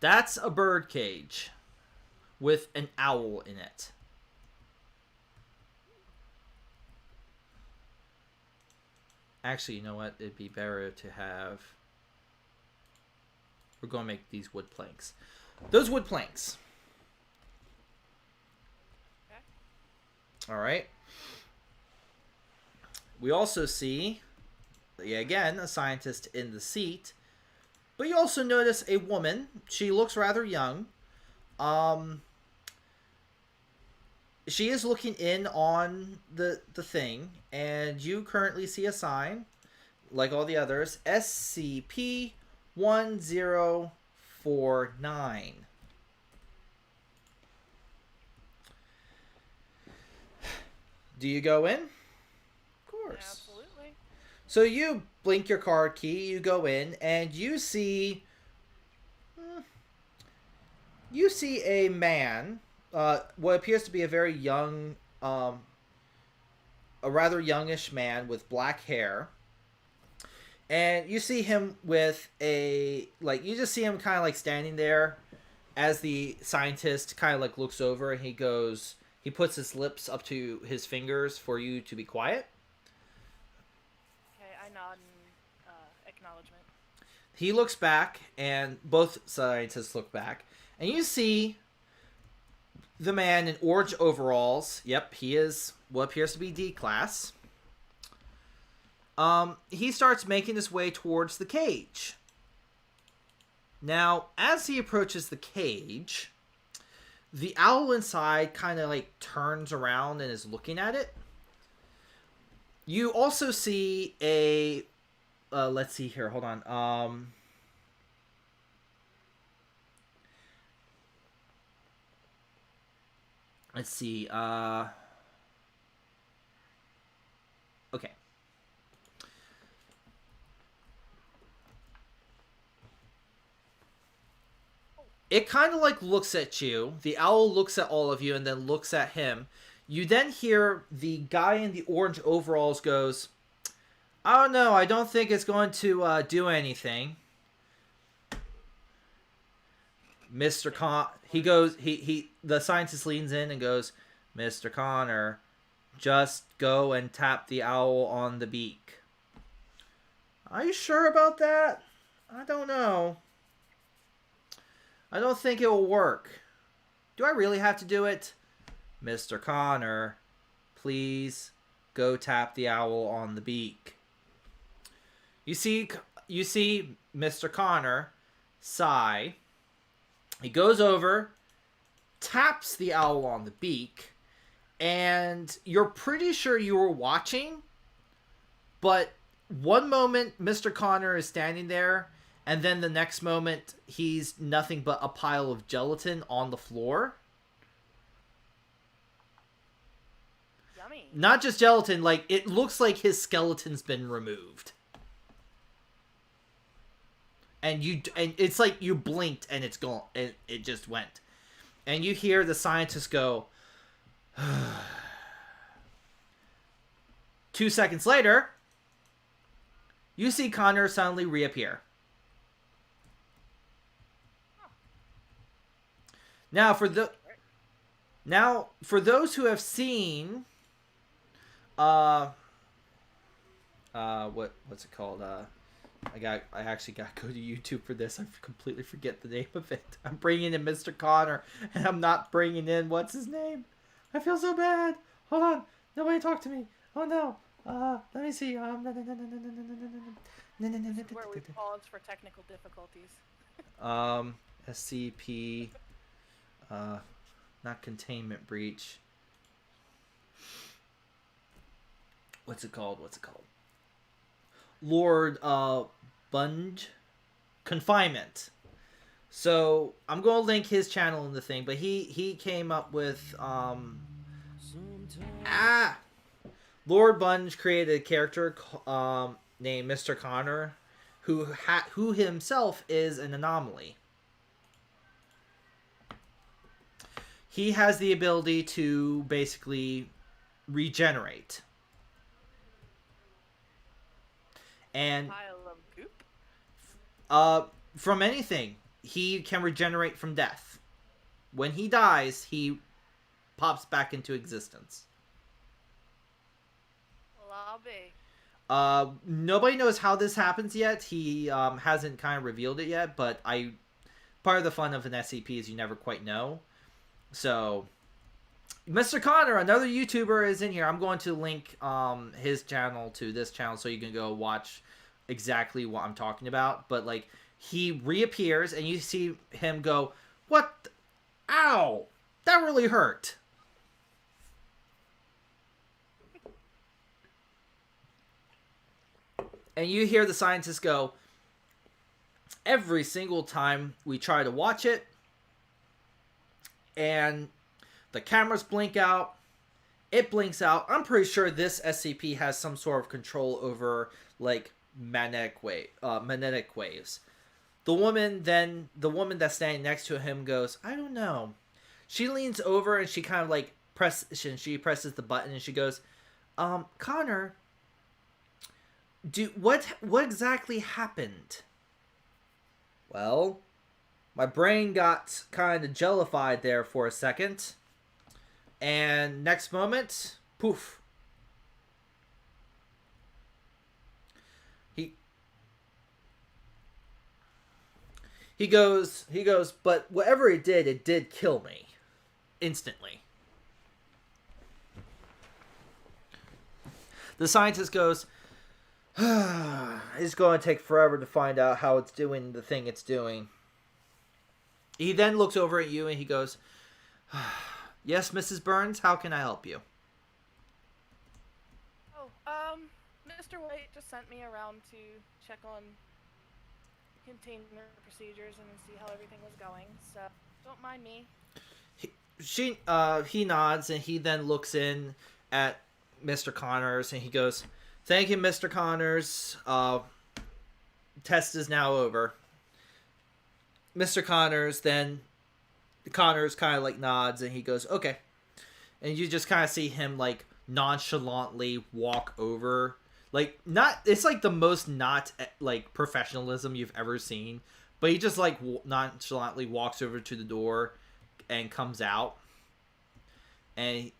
That's a bird cage with an owl in it. Actually, you know what? It'd be better to have... We're going to make these wood planks. Those wood planks. Okay. Alright. We also see, again, a scientist in the seat. But you also notice a woman. She looks rather young. She is looking in on the thing, and you currently see a sign, like all the others, SCP-1049. Do you go in? Of course. Yeah, absolutely. So you blink your card key, you go in, and you see a man, what appears to be a very young, a rather youngish man with black hair. And you see him with you just see him kind of like standing there as the scientist kind of like looks over, and he puts his lips up to his fingers for you to be quiet. Okay, I nod in acknowledgement. He looks back, and both scientists look back, and you see the man in orange overalls. Yep, he is what appears to be D-class. He starts making his way towards the cage. Now, as he approaches the cage, the owl inside kind of like turns around and is looking at it. You also see a... let's see here. Hold on. Let's see. Okay. It kind of like looks at you. The owl looks at all of you and then looks at him. You then hear the guy in the orange overalls goes, "Oh no, I don't think it's going to do anything." Mr. The scientist leans in and goes, "Mr. Connor, just go and tap the owl on the beak." Are you sure about that? I don't know. I don't think it will work. Do I really have to do it? Mr. Connor, please go tap the owl on the beak. You see Mr. Connor sigh. He goes over, taps the owl on the beak, and you're pretty sure you were watching, but one moment Mr. Connor is standing there, and then the next moment he's nothing but a pile of gelatin on the floor. Yummy. Not just gelatin, like it looks like his skeleton's been removed. And it's like you blinked and it's gone. It just went. And you hear the scientist go, 2 seconds later, you see Connor suddenly reappear. Now for those who have seen what's it called? I actually got to go to YouTube for this. I completely forget the name of it. I'm bringing in Mr. Connor, and I'm not bringing in what's his name. I feel so bad. Hold on, nobody talk to me. Oh no. Let me see. This is where we pause for technical difficulties. SCP. Not containment breach. What's it called? Lord Bunge confinement. So I'm gonna link his channel in the thing, but he came up with Lord Bunge created a character named Mr. Connor, who himself is an anomaly. He has the ability to basically regenerate. And Pile of goop? from anything. He can regenerate from death. When he dies, he pops back into existence. Lobby. Nobody knows how this happens yet. He hasn't kind of revealed it yet, but part of the fun of an SCP is you never quite know. So, Mr. Connor, another YouTuber, is in here. I'm going to link his channel to this channel so you can go watch exactly what I'm talking about. But, like, he reappears and you see him go, what? Ow! That really hurt. And you hear the scientist go, every single time we try to watch it, and the cameras blink out, it blinks out. I'm pretty sure this SCP has some sort of control over, like, magnetic waves. The woman that's standing next to him goes, I don't know. She leans over and she kind of like she presses the button and she goes, Connor, what exactly happened? Well, my brain got kind of jellified there for a second. And next moment, poof. He goes, but whatever it did kill me. Instantly. The scientist goes, it's going to take forever to find out how it's doing the thing it's doing. He then looks over at you and he goes, yes, Mrs. Burns, how can I help you? Oh, Mr. White just sent me around to check on containment procedures and see how everything was going, so don't mind me. He nods and he then looks in at Mr. Connors and he goes, thank you, Mr. Connors. Test is now over. Mr. Connors kind of like nods and he goes, okay. And you just kind of see him like nonchalantly walk over. Like, it's like the most not like professionalism you've ever seen. But he just like nonchalantly walks over to the door and comes out. And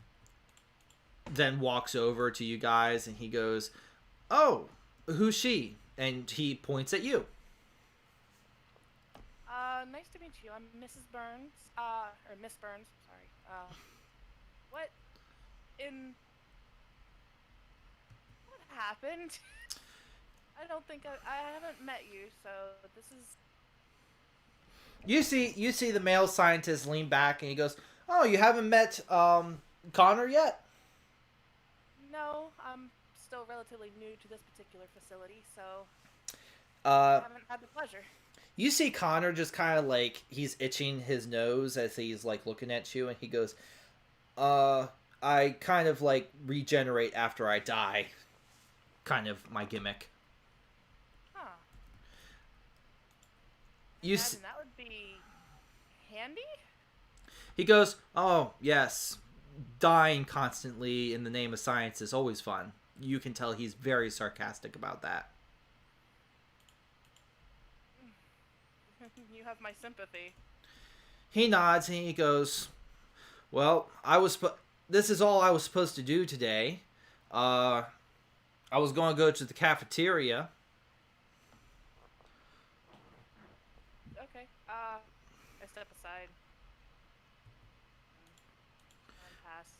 then walks over to you guys and he goes, oh, who's she? and he points at you. Nice to meet you. I'm Mrs. Burns. Or Miss Burns. Sorry. What what happened? I don't think I haven't met you, so this is. You see the male scientist lean back and he goes, "Oh, you haven't met Connor yet?" No, I'm still relatively new to this particular facility, so I haven't had the pleasure. You see Connor just kind of like he's itching his nose as he's like looking at you, and he goes, I kind of like regenerate after I die. Kind of my gimmick." Huh. You That would be handy? He goes, "Oh, yes. Dying constantly in the name of science is always fun." You can tell he's very sarcastic about that. You have my sympathy. He nods and he goes, "Well, this is all I was supposed to do today. I was going to go to the cafeteria." Okay. I step aside. Pass.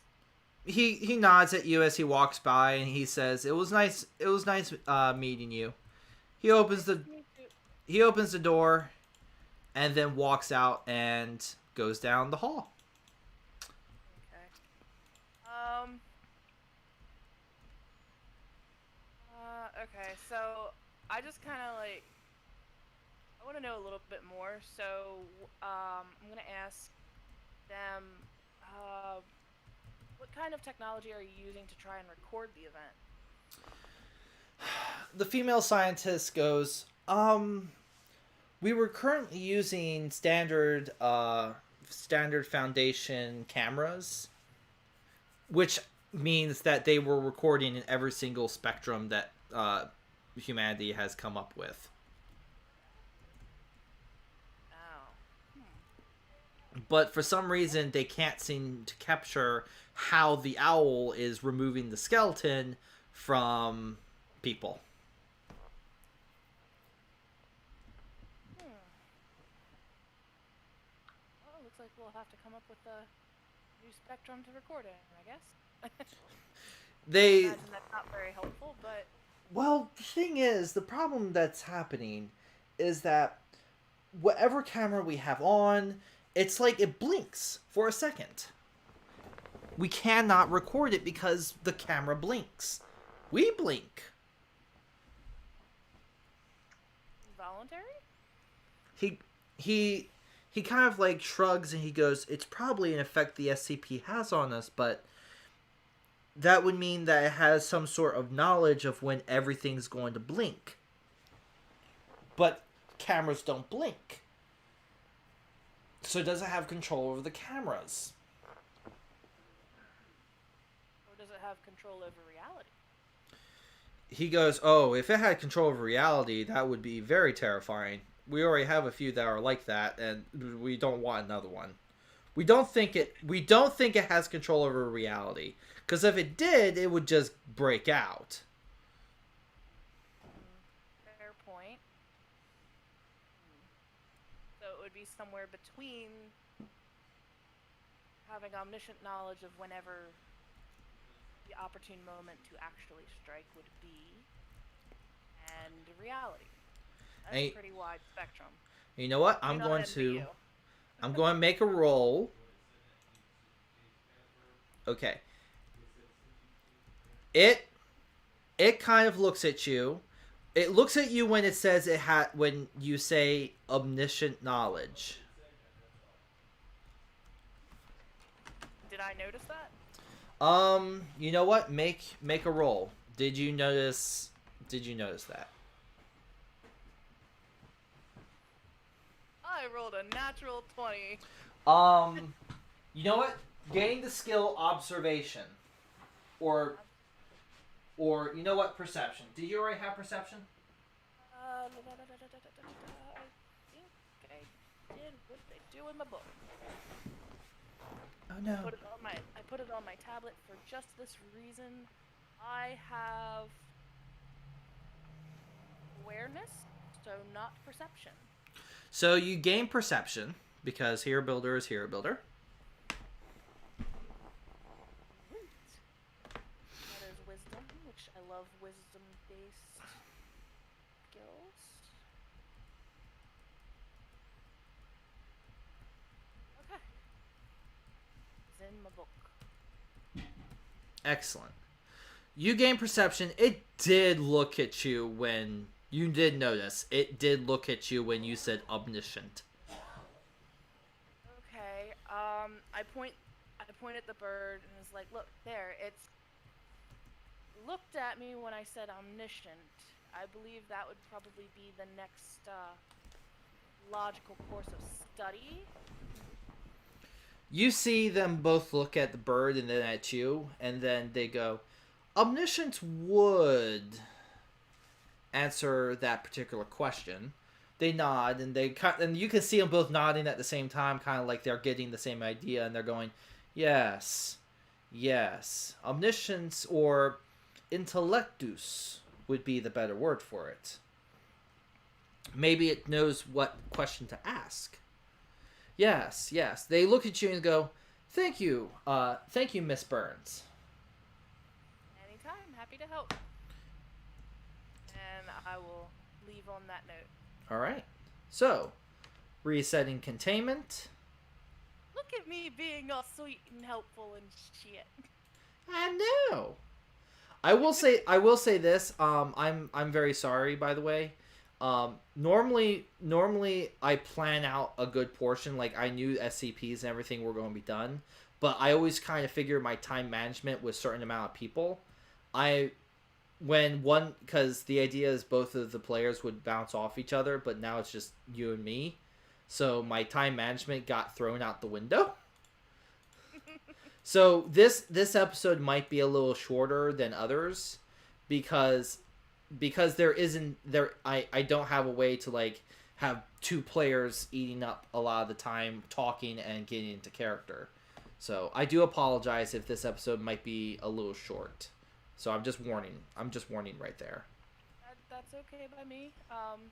He nods at you as he walks by and he says, "It was nice meeting you." He opens the door and then walks out and goes down the hall. Okay. Okay, so I just kind of like I want to know a little bit more. So I'm gonna ask them, what kind of technology are you using to try and record the event? The female scientist goes, "We were currently using standard foundation cameras, which means that they were recording in every single spectrum that humanity has come up with. Oh. But for some reason, they can't seem to capture how the owl is removing the skeleton from people." Well, looks like we'll have to come up with a new spectrum to record it, I guess. They Imagine that's not very helpful, but Well, the thing is, the problem that's happening is that whatever camera we have on, it's like it blinks for a second. We cannot record it because the camera blinks. We blink. voluntary? He kind of like shrugs and he goes, "It's probably an effect the SCP has on us, but that would mean that it has some sort of knowledge of when everything's going to blink. But cameras don't blink. So does it have control over the cameras?" Or does it have control over reality? He goes, "Oh, if it had control over reality, that would be very terrifying. We already have a few that are like that, and we don't want another one. We don't think it has control over reality. Because if it did, it would just break out." Fair point. So it would be somewhere between having omniscient knowledge of whenever the opportune moment to actually strike would be and reality. That's a pretty wide spectrum. You know what? I'm going to make a roll. Okay. It kind of looks at you. It looks at you when it says when you say omniscient knowledge. Did I notice that? You know what? Make a roll. Did you notice that? I rolled a natural 20. You know what? Gain the skill observation. Or you know what? Perception. Did you already have perception? I think I did. What did I do in my book? Oh no. I put it on my tablet for just this reason. I have awareness, so not perception. So you gain perception because Hero Builder is Hero Builder. Now there's wisdom, which I love wisdom-based skills. Okay. It's in my book. Excellent. You gain perception. It did look at you when you did notice. It did look at you when you said omniscient. Okay. I point at the bird and it's like, look there. It's looked at me when I said omniscient. I believe that would probably be the next logical course of study. You see them both look at the bird and then at you, and then they go, omniscience would answer that particular question. They nod, and and you can see them both nodding at the same time, kind of like they're getting the same idea, and they're going, yes, yes. Omniscience or intellectus would be the better word for it. Maybe it knows what question to ask. Yes, yes. They look at you and go, thank you, Miss Burns. Anytime, happy to help. And I will leave on that note. All right. So, resetting containment. Look at me being all sweet and helpful and shit. I know. I will say this. I'm very sorry, by the way. Normally I plan out a good portion. Like, I knew SCPs and everything were going to be done, but I always kind of figure my time management with a certain amount of people. Because the idea is both of the players would bounce off each other, but now it's just you and me. So my time management got thrown out the window. So this episode might be a little shorter than others because I don't have a way to like have two players eating up a lot of the time talking and getting into character. So I do apologize if this episode might be a little short. So I'm just warning right there. That's okay by me. I'm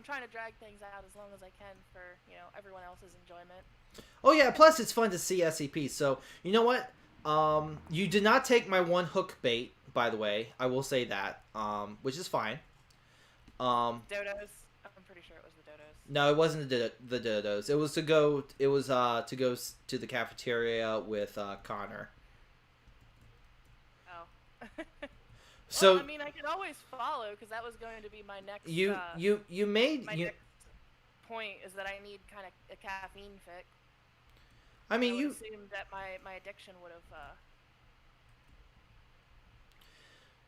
trying to drag things out as long as I can for, everyone else's enjoyment. Oh yeah, plus it's fun to see SCPs. So, you know what? You did not take my one hook bait, by the way. I will say that, which is fine. Dodos. I'm pretty sure it was the dodos. No, it wasn't the dodos. It was to go to the cafeteria with Connor. Oh. So well, I mean, I could always follow because that was going to be my next. Next point is that I need kind of a caffeine fix. I mean, you assumed that my addiction would have.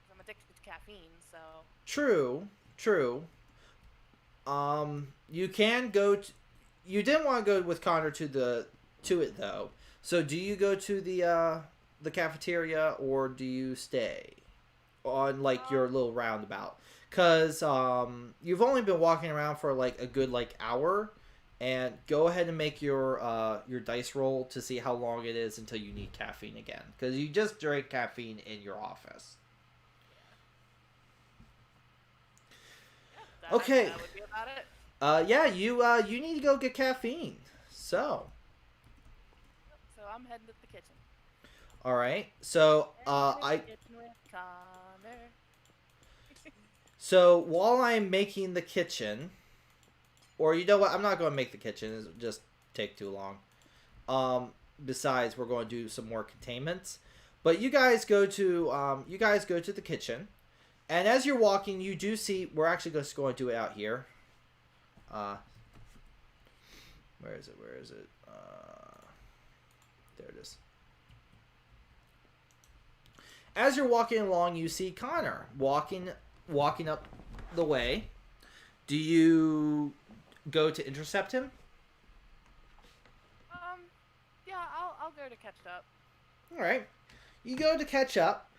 I'm addicted to caffeine, so. True. You can go. You didn't want to go with Connor to it though. So do you go to the cafeteria or do you stay on like your little roundabout? Because you've only been walking around for like a good hour, and go ahead and make your dice roll to see how long it is until you need caffeine again. Because you just drank caffeine in your office. Yeah, okay. That would be about it. Yeah, you need to go get caffeine. So I'm heading to the kitchen. All right. So So while I'm making the kitchen, or you know what, I'm not going to make the kitchen. It'll just take too long. Besides, we're going to do some more containments. But you guys go to the kitchen, and as you're walking, you do see. We're actually just going to do it out here. Where is it? There it is. As you're walking along, you see Connor walking up the way. Do you go to intercept him? Yeah, I'll go to catch up. All right. You go to catch up,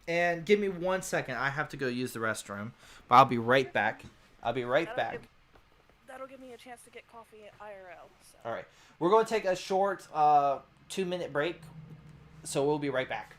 and give me 1 second. I have to go use the restroom, but I'll be right back. That'll give me a chance to get coffee at IRL. So. All right. We're going to take a short 2-minute break, so we'll be right back.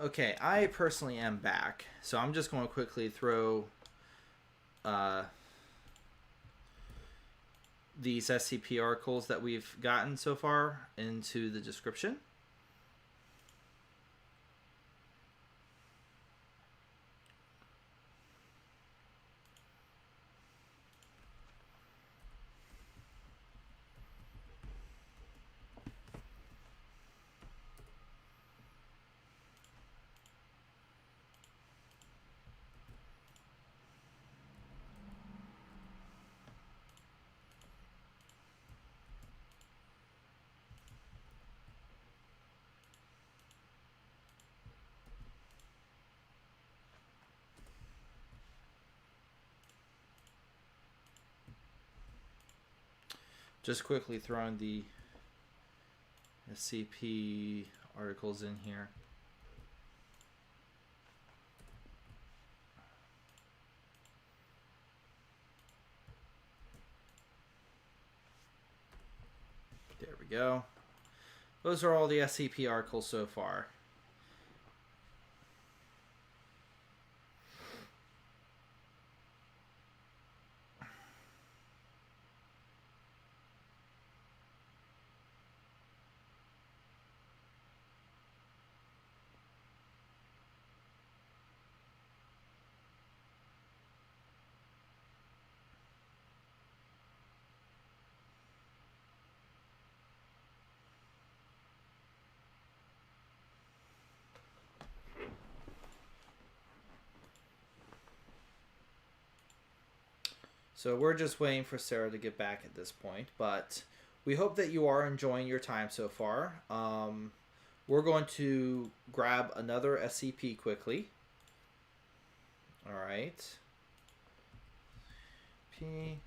Okay, I personally am back, so I'm just going to quickly throw these SCP articles that we've gotten so far into the description. Just quickly throwing the SCP articles in here. There we go. Those are all the SCP articles so far. So we're just waiting for Sarah to get back at this point, but we hope that you are enjoying your time so far. We're going to grab another SCP quickly. All right. P.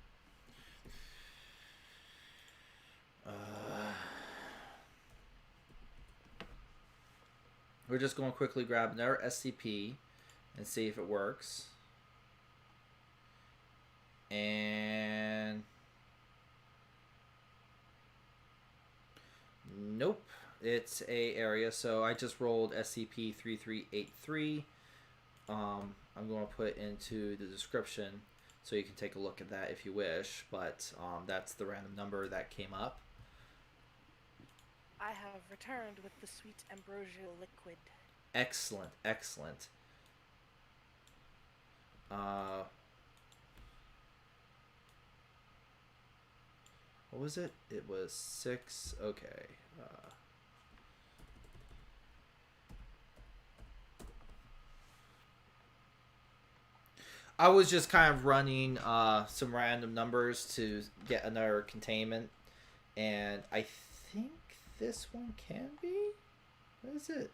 We're just going to quickly grab another SCP and see if it works. And nope, it's a area. So I just rolled SCP-3383. I'm going to put into the description so you can take a look at that if you wish. But that's the random number that came up. I have returned with the sweet ambrosial liquid. Excellent, excellent. What was it? It was 6. Okay. I was just kind of running some random numbers to get another containment, and I think this one can be. What is it?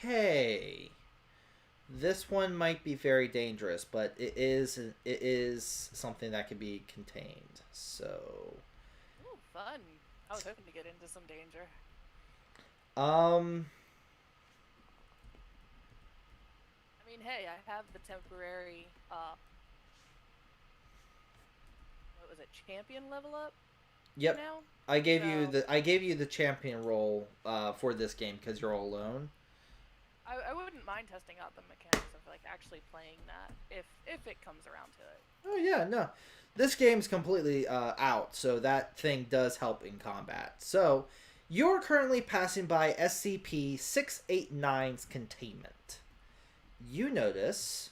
Okay. This one might be very dangerous, but it is something that can be contained. So. Ooh, fun! I was hoping to get into some danger. I mean, hey, I have the temporary. What was it? Champion level up. Yep. Now? I gave you the champion role for this game because you're all alone. I wouldn't mind testing out the mechanics of like actually playing that if it comes around to it. Oh yeah, no, this game's completely out, so that thing does help in combat. So you're currently passing by SCP-689's containment. You notice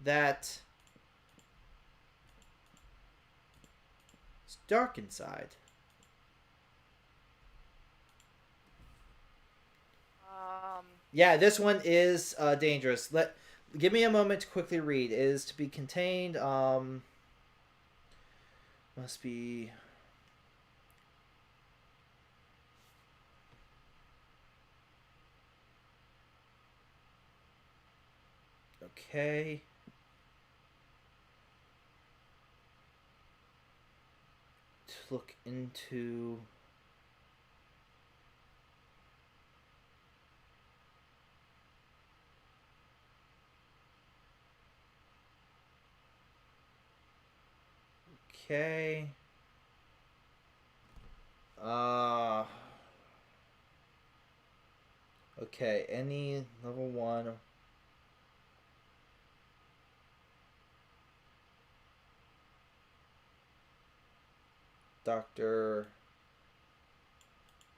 that it's dark inside. Yeah, this one is dangerous. Give me a moment to quickly read. It is to be contained. Must be. Okay. look into... Okay. Okay, any level 1... Doctor...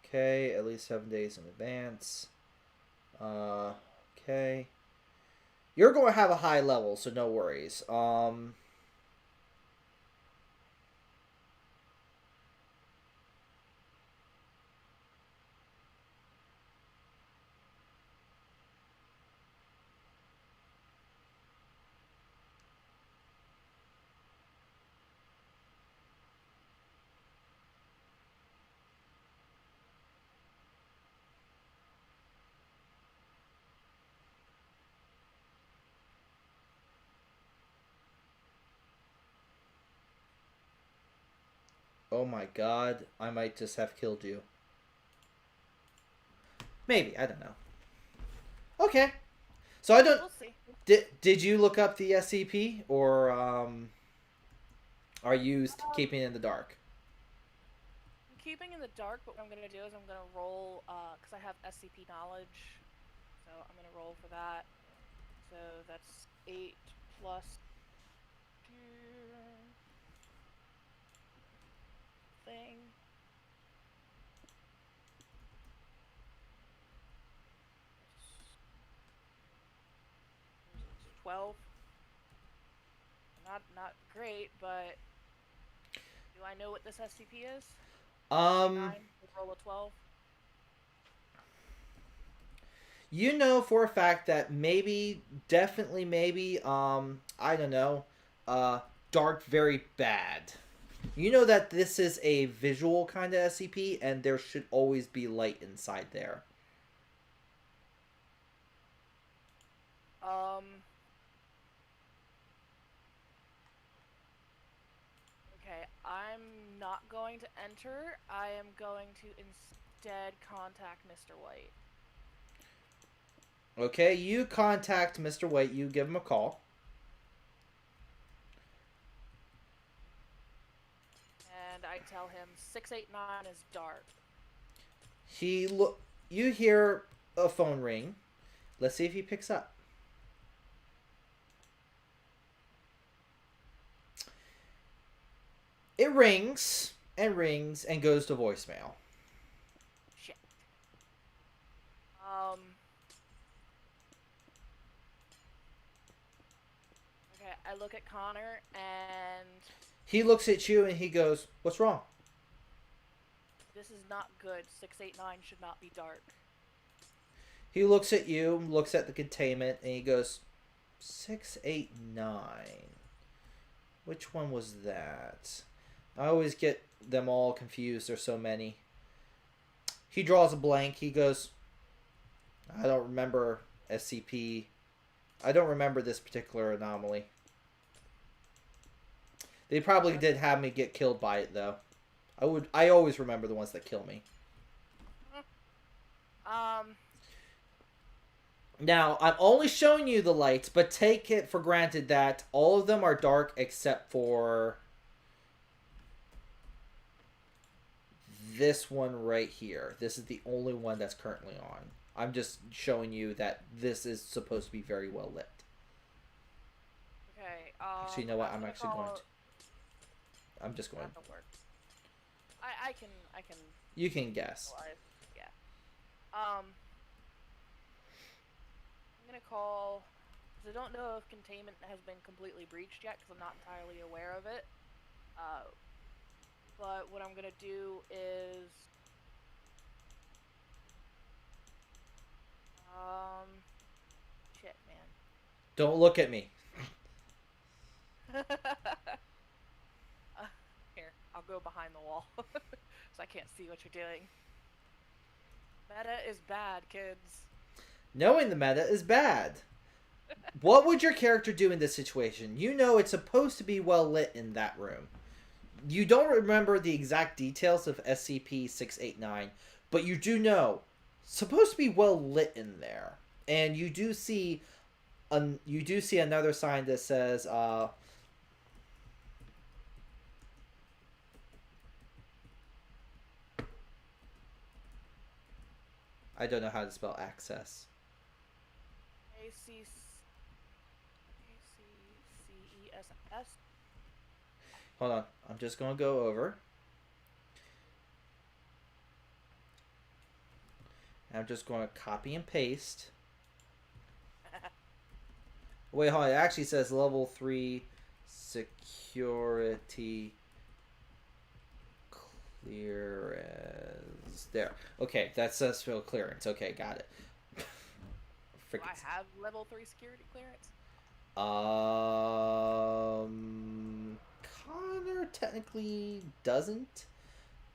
Okay, at least 7 days in advance. Okay. You're going to have a high level, so no worries. Oh my god, I might just have killed you. Maybe, I don't know. Okay. So I don't... We'll see. Did you look up the SCP, or are you keeping it in the dark? I'm keeping in the dark, but what I'm gonna do is I'm gonna roll, because I have SCP knowledge, so I'm gonna roll for that. So that's 8 plus 2 thing. 12. Not great, but do I know what this SCP is? 9, roll a 12. You know for a fact that maybe, definitely maybe, I don't know, dark very bad. You know that this is a visual kind of SCP, and there should always be light inside there. Okay, I'm not going to enter. I am going to instead contact Mr. White. Okay, you contact Mr. White. You give him a call. And I tell him 689 is dark. You hear a phone ring. Let's see if he picks up. It rings and rings and goes to voicemail. Shit. Okay, I look at Connor and He looks at you and he goes, "What's wrong?" this is not good. 689 should not be dark. He looks at you, looks at the containment, and he goes, 689. Which one was that? I always get them all confused. There's so many. He draws a blank. He goes, I don't remember SCP. I don't remember this particular anomaly. They probably did have me get killed by it, though. I always remember the ones that kill me. Now, I'm only showing you the lights, but take it for granted that all of them are dark except for this one right here. This is the only one that's currently on. I'm just showing you that this is supposed to be very well lit. Okay, Actually, you know what? I'm actually going to... I'm just going... That'll work. I can... You can guess. Yeah. I'm gonna call... Because I don't know if containment has been completely breached yet, because I'm not entirely aware of it. But what I'm gonna do is... Shit, man. Don't look at me. Here, I'll go behind the wall. So I can't see what you're doing. Meta is bad, kids. Knowing the meta is bad. What would your character do in this situation? You know it's supposed to be well lit in that room. you don't remember the exact details of SCP-689, but you do know supposed to be well lit in there, and you do see another sign that says I don't know how to spell access. ACCESS. Hold on, I'm just gonna go over. I'm just going to copy and paste. Wait, hold on. It actually says level 3 security clearance. There. Okay, that says fill clearance. Okay, got it. Do I have level 3 security clearance? Connor technically doesn't.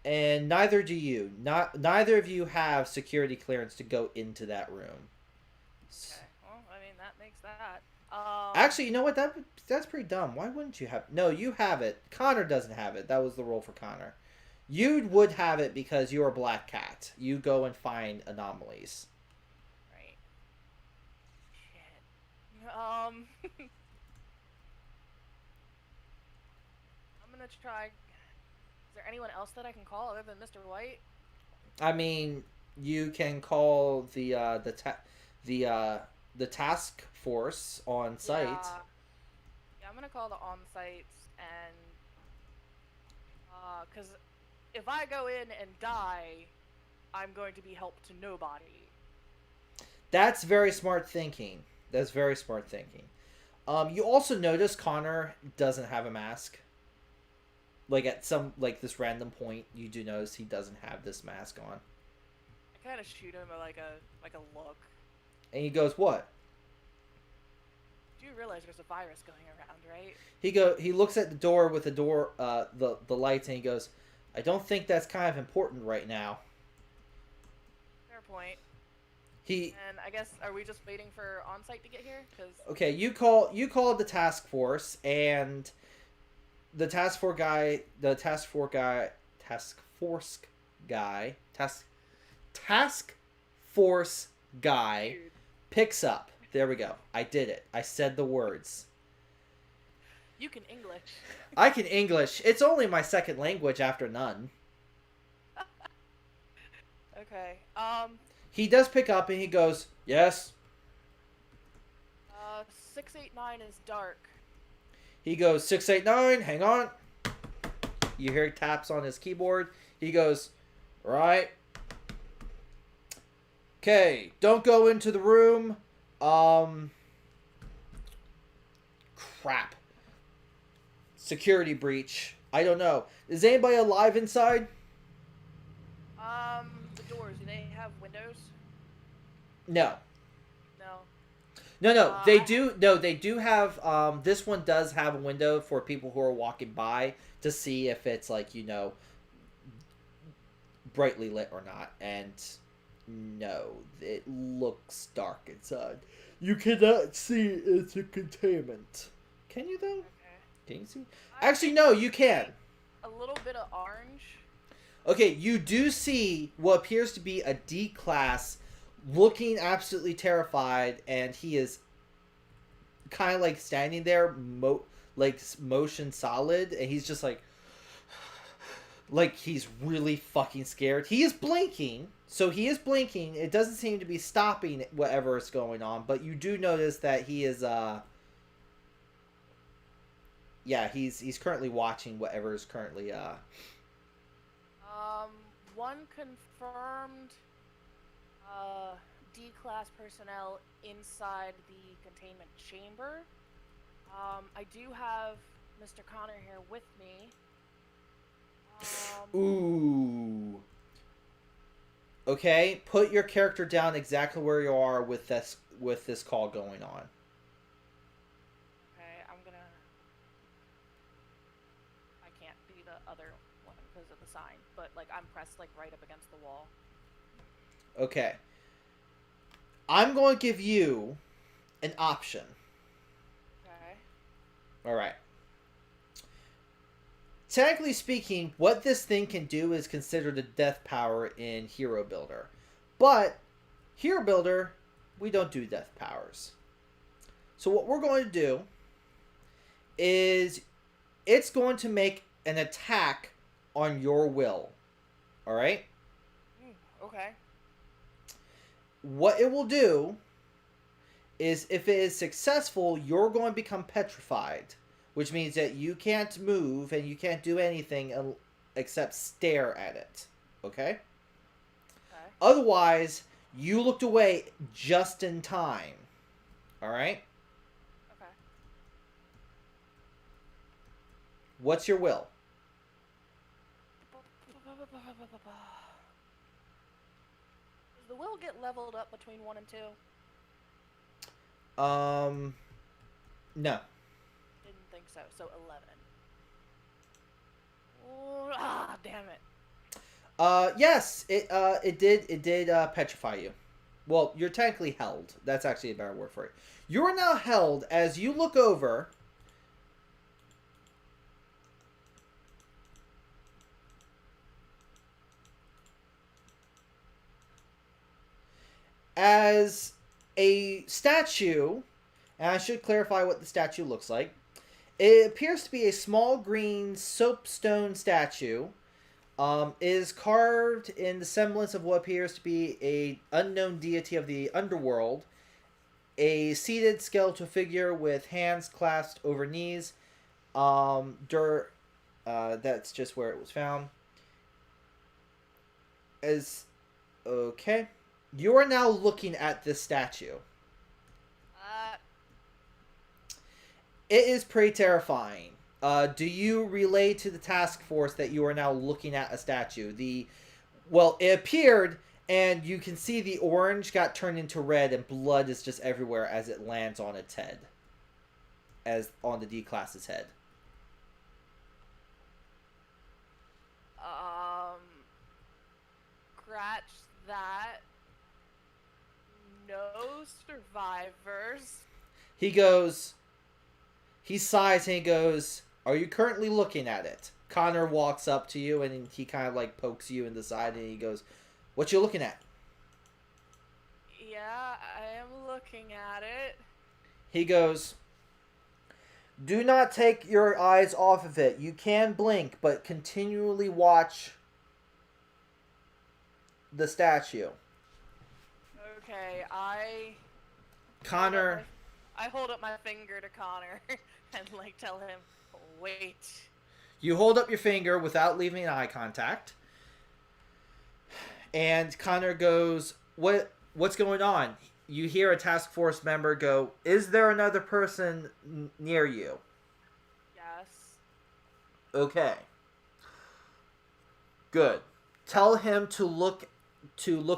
And neither do you. Neither of you have security clearance to go into that room. Okay. Well, I mean that makes that. Actually, you know what? That's pretty dumb. Why wouldn't you have? No, you have it. Connor doesn't have it. That was the rule for Connor. You would have it because you're a black cat. You go and find anomalies. Right. Shit. I'm gonna try. Is there anyone else that I can call other than Mr. White? I mean, you can call the task force on site. Yeah, I'm gonna call the on-sites and because if I go in and die, I'm going to be help to nobody. That's very smart thinking. That's very smart thinking. You also notice Connor doesn't have a mask. Like at some this random point, you do notice he doesn't have this mask on. I kind of shoot him like a look. And he goes, "What?" Do you realize there's a virus going around, right? He looks at the door with the lights, and he goes, "I don't think that's kind of important right now." Fair point. And I guess are we just waiting for on-site to get here? Okay, you call the task force, and the task force guy Dude. picks up. There we go. I did it. I said the words. You can English. I can English. It's only my second language after none. Okay. He does pick up and he goes, "Yes." 689 is dark. He goes, 689, hang on. You hear he taps on his keyboard. He goes, "Right. Okay, don't go into the room. Crap. Security breach. I don't know. Is anybody alive inside?" The doors, do they have windows? No. No. No, they do. No, they do have. This one does have a window for people who are walking by to see if it's brightly lit or not. And no, it looks dark inside. You cannot see it's a containment. Can you though? Okay. Can you see? Actually, no, you can. A little bit of orange. Okay, you do see what appears to be a D class looking absolutely terrified, and he is kind of standing there motion solid, and he's just like he's really fucking scared. He is blinking, so he is blinking. It doesn't seem to be stopping whatever is going on, but you do notice that he is he's currently watching whatever is currently One confirmed D-class personnel inside the containment chamber. I do have Mr. Connor here with me. Ooh. Okay, put your character down exactly where you are with this call going on. Okay, I can't be the other one because of the sign, but I'm pressed right up against the wall. Okay. I'm going to give you an option. Okay. Alright. technically speaking, what this thing can do is considered a death power in Hero Builder. But, Hero Builder, we don't do death powers. So what we're going to do is it's going to make an attack on your will. Alright? Okay. What it will do is if it is successful, you're going to become petrified. Which means that you can't move and you can't do anything except stare at it. Okay? Okay. Otherwise, you looked away just in time. Alright? Okay. What's your will? Does the will get leveled up between 1 and 2? No. Didn't think so. So 11. Damn it. Yes, it did petrify you. Well, you're technically held. That's actually a better word for it. You are now held as you look over. As a statue, and I should clarify what the statue looks like. It appears to be a small green soapstone statue. Is carved in the semblance of what appears to be a unknown deity of the underworld. A seated skeletal figure with hands clasped over knees. That's just where it was found. Okay. You are now looking at this statue. It is pretty terrifying. Do you relay to the task force that you are now looking at a statue? Well, it appeared, and you can see the orange got turned into red, and blood is just everywhere as it lands on its head. As on the D-class's head. Scratch that. No survivors. He sighs and he goes, "Are you currently looking at it?" Connor walks up to you and he kind of like pokes you in the side and he goes, "What you looking at?" Yeah, I am looking at it. He goes, "Do not take your eyes off of it. You can blink, but continually watch the statue." Okay, Connor... I hold up my finger to Connor and like tell him, wait. You hold up your finger without leaving eye contact. And Connor goes, What's going on?" You hear a task force member go, "Is there another person near you?" Yes. Okay. Good. Tell him to look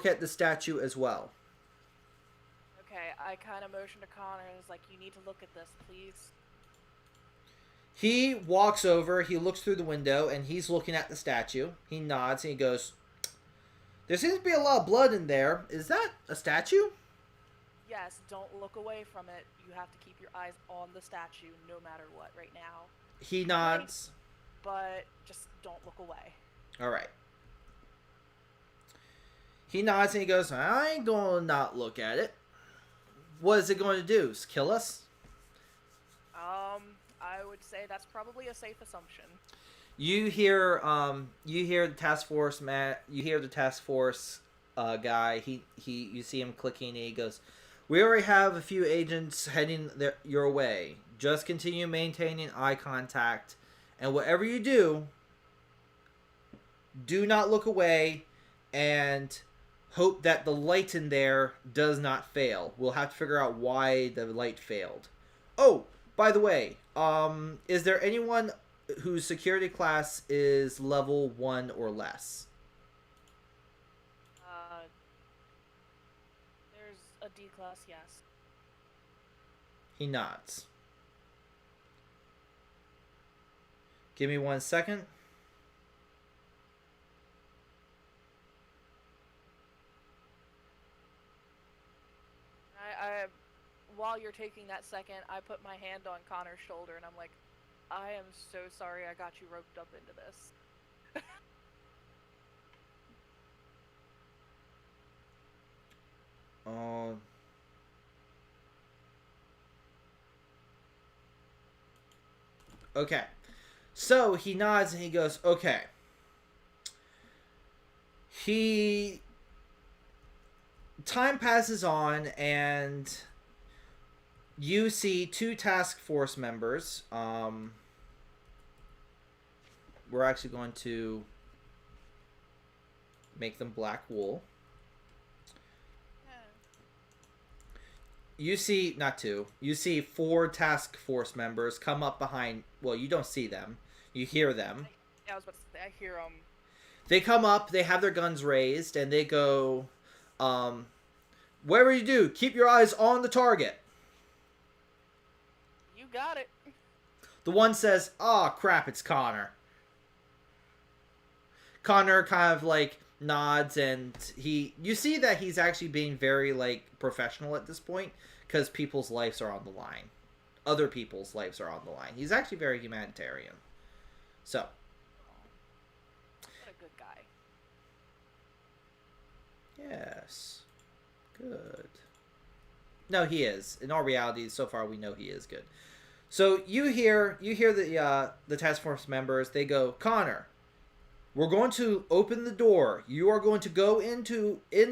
at the statue as well. Okay, I kind of motion to Connor and was like, "You need to look at this, please." He walks over, he looks through the window, and he's looking at the statue. He nods and he goes, "There seems to be a lot of blood in there. Is that a statue?" Yes, don't look away from it. You have to keep your eyes on the statue no matter what right now. He nods. But just don't look away. Alright. He nods and he goes, "I ain't gonna not look at it. What is it going to do? Kill us?" I would say that's probably a safe assumption. You hear the task force guy. You see him clicking and he goes, "We already have a few agents heading your way. Just continue maintaining eye contact, and whatever you do, do not look away, and hope that the light in there does not fail. We'll have to figure out why the light failed. Oh, by the way, is there anyone whose security class is level 1 or less?" There's a D class, yes. He nods. Give me 1 second. While you're taking that second, I put my hand on Connor's shoulder and I'm like, I am so sorry I got you roped up into this. Okay. So he nods and he goes, okay. Time passes on and you see 2 task force members. We're actually going to make them black wool. You see, not 2, you see 4 task force members come up behind, well, you don't see them, you hear them. I was about to say, I hear them. They come up, they have their guns raised, and they go, whatever you do, keep your eyes on the target. You got it. The one says, oh crap, it's Connor. Connor kind of like nods, and you see that he's actually being very like professional at this point, because people's lives are on the line. Other people's lives are on the line. He's actually very humanitarian. So. What a good guy. Yes. Good. No, he is. In all reality, so far we know he is good. So you hear the task force members, they go, Connor, we're going to open the door. You are going to go in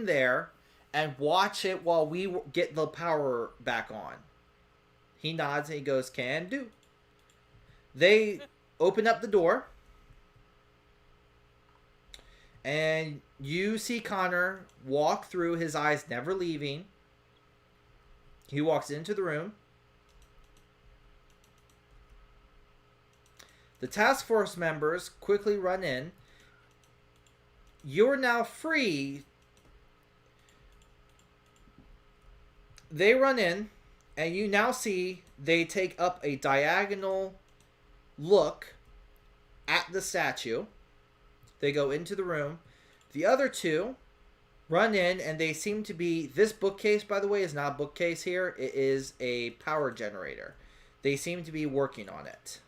there and watch it while we get the power back on. He nods and he goes, can do. They open up the door. And you see Connor walk through, his eyes never leaving. He walks into the room. The task force members quickly run in. You're now free. They run in, and you now see they take up a diagonal look at the statue. They go into the room. The other 2 run in, and they seem to be... This bookcase, by the way, is not a bookcase here. It is a power generator. They seem to be working on it.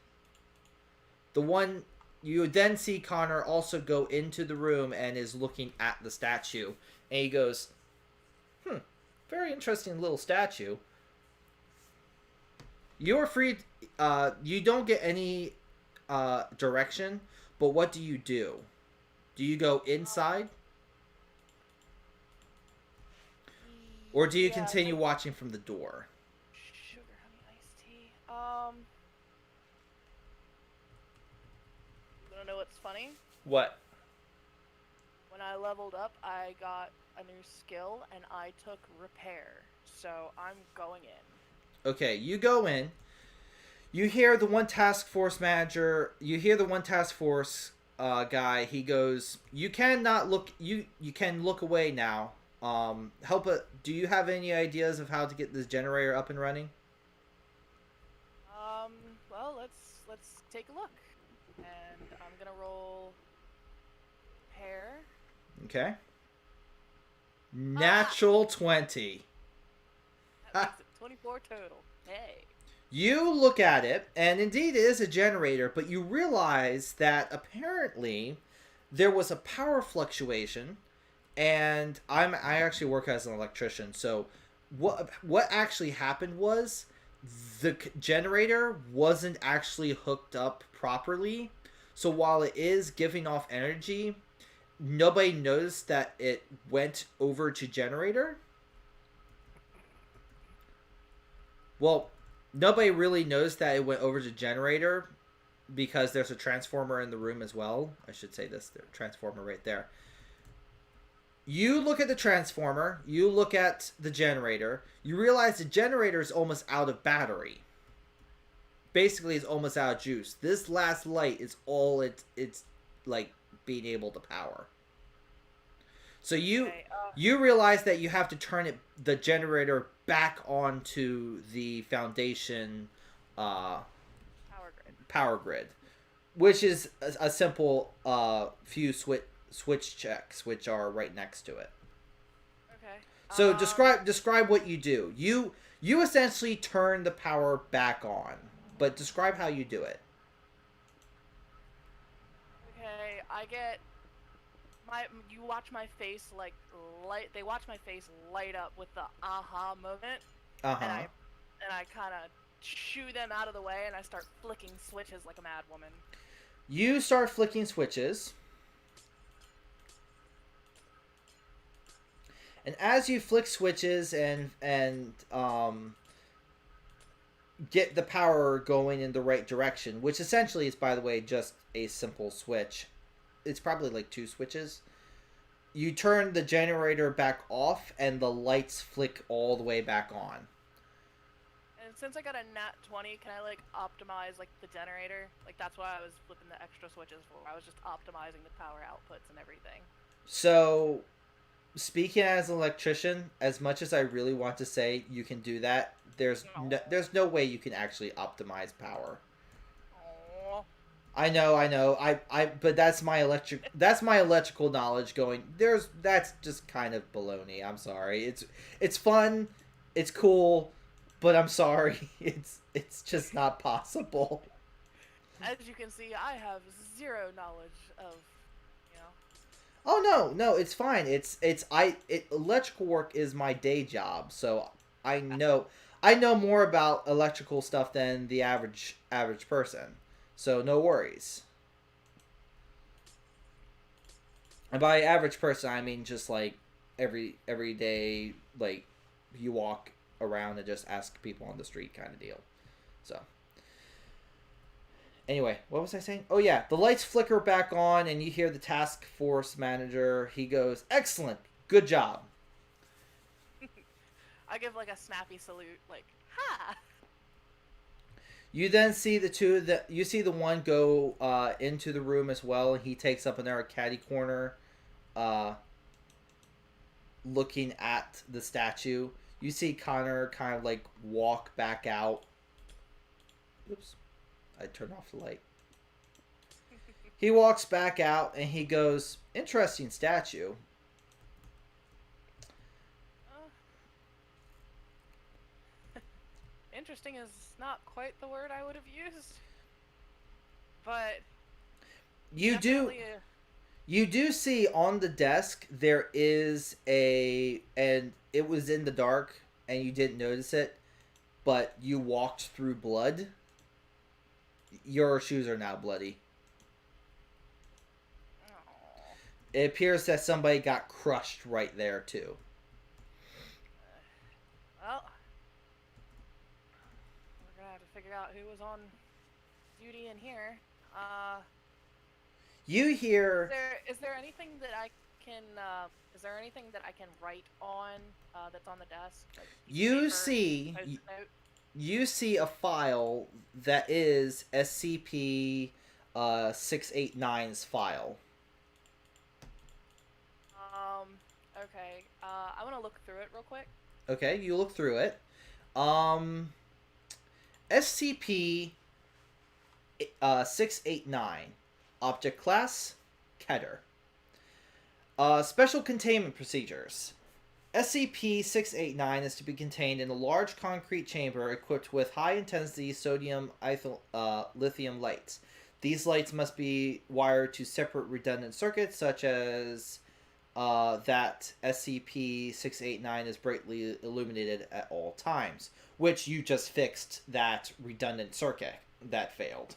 The one... You then see Connor also go into the room and is looking at the statue. And he goes, very interesting little statue. You're free... you don't get any direction, but what do you do? Do you go inside? Or do you continue watching from the door? Sugar, honey, iced tea. You wanna know what's funny? What? When I leveled up, I got a new skill, and I took repair. So I'm going in. Okay, you go in. You hear the one task force manager. You hear the one task force guy. He goes, "You cannot look. You can look away now. Help it. Do you have any ideas of how to get this generator up and running?" Well, let's take a look, and I'm gonna roll repair. Okay. Natural 20. That makes it 24 total. Hey. You look at it, and indeed it is a generator, but you realize that apparently there was a power fluctuation, and I actually work as an electrician, so what actually happened was the generator wasn't actually hooked up properly, so while it is giving off energy, nobody noticed that it went over to generator. Well, nobody really noticed that it went over to generator because there's a transformer in the room as well. I should say this, the transformer right there. You look at the transformer, you look at the generator, you realize the generator is almost out of battery. Basically, it's almost out of juice. This last light is all it's like being able to power. So you realize that you have to turn the generator back onto the foundation power grid, which is a simple few switch checks, which are right next to it. Okay. So describe what you do. You essentially turn the power back on, but describe how you do it. I get you watch my face like they watch my face light up with the aha moment, and Uh-huh. I kind of shoo them out of the way, and I start flicking switches like a mad woman. You start flicking switches. And as you flick switches and get the power going in the right direction, which essentially is, by the way, just a simple switch. It's probably like 2 switches. You turn the generator back off, and the lights flick all the way back on. And since I got a nat 20, can I like optimize like the generator? Like that's why I was flipping the extra switches for. I was just optimizing the power outputs and everything. So, speaking as an electrician, as much as I really want to say you can do that, there's no way you can actually optimize power. Aww. I know. But that's my electrical knowledge going. That's just kind of baloney. I'm sorry. It's fun, it's cool, but I'm sorry. It's just not possible. As you can see, I have zero knowledge of, Oh no, it's fine. Electrical work is my day job, so I know more about electrical stuff than the average person. So no worries. And by average person, I mean just like every day, like you walk around and just ask people on the street kind of deal. So anyway, what was I saying? Oh yeah, the lights flicker back on, and you hear the task force manager. He goes, "Excellent, good job." I give like a snappy salute, like ha. You then see you see the one go into the room as well, and he takes up another caddy corner, uh, looking at the statue. You see Connor kind of like walk back out. Oops, I turned off the light. He walks back out and he goes, "Interesting statue." Interesting is not quite the word I would have used, but You do you do see on the desk there is and it was in the dark and you didn't notice it, but you walked through blood. Your shoes are now bloody. Aww. It appears that somebody got crushed right there too. Well, we're gonna have to figure out who was on duty in here. You hear Is there anything that I can is there anything that I can write on that's on the desk? Like you paper, see Post-it note? you see a file that is SCP 689's file. Okay. I want to look through it real quick. Okay, you look through it. SCP 689. Object Class, Keter. Special Containment Procedures. SCP-689 is to be contained in a large concrete chamber equipped with high-intensity sodium lithium lights. These lights must be wired to separate redundant circuits, such as that SCP-689 is brightly illuminated at all times, which you just fixed that redundant circuit that failed.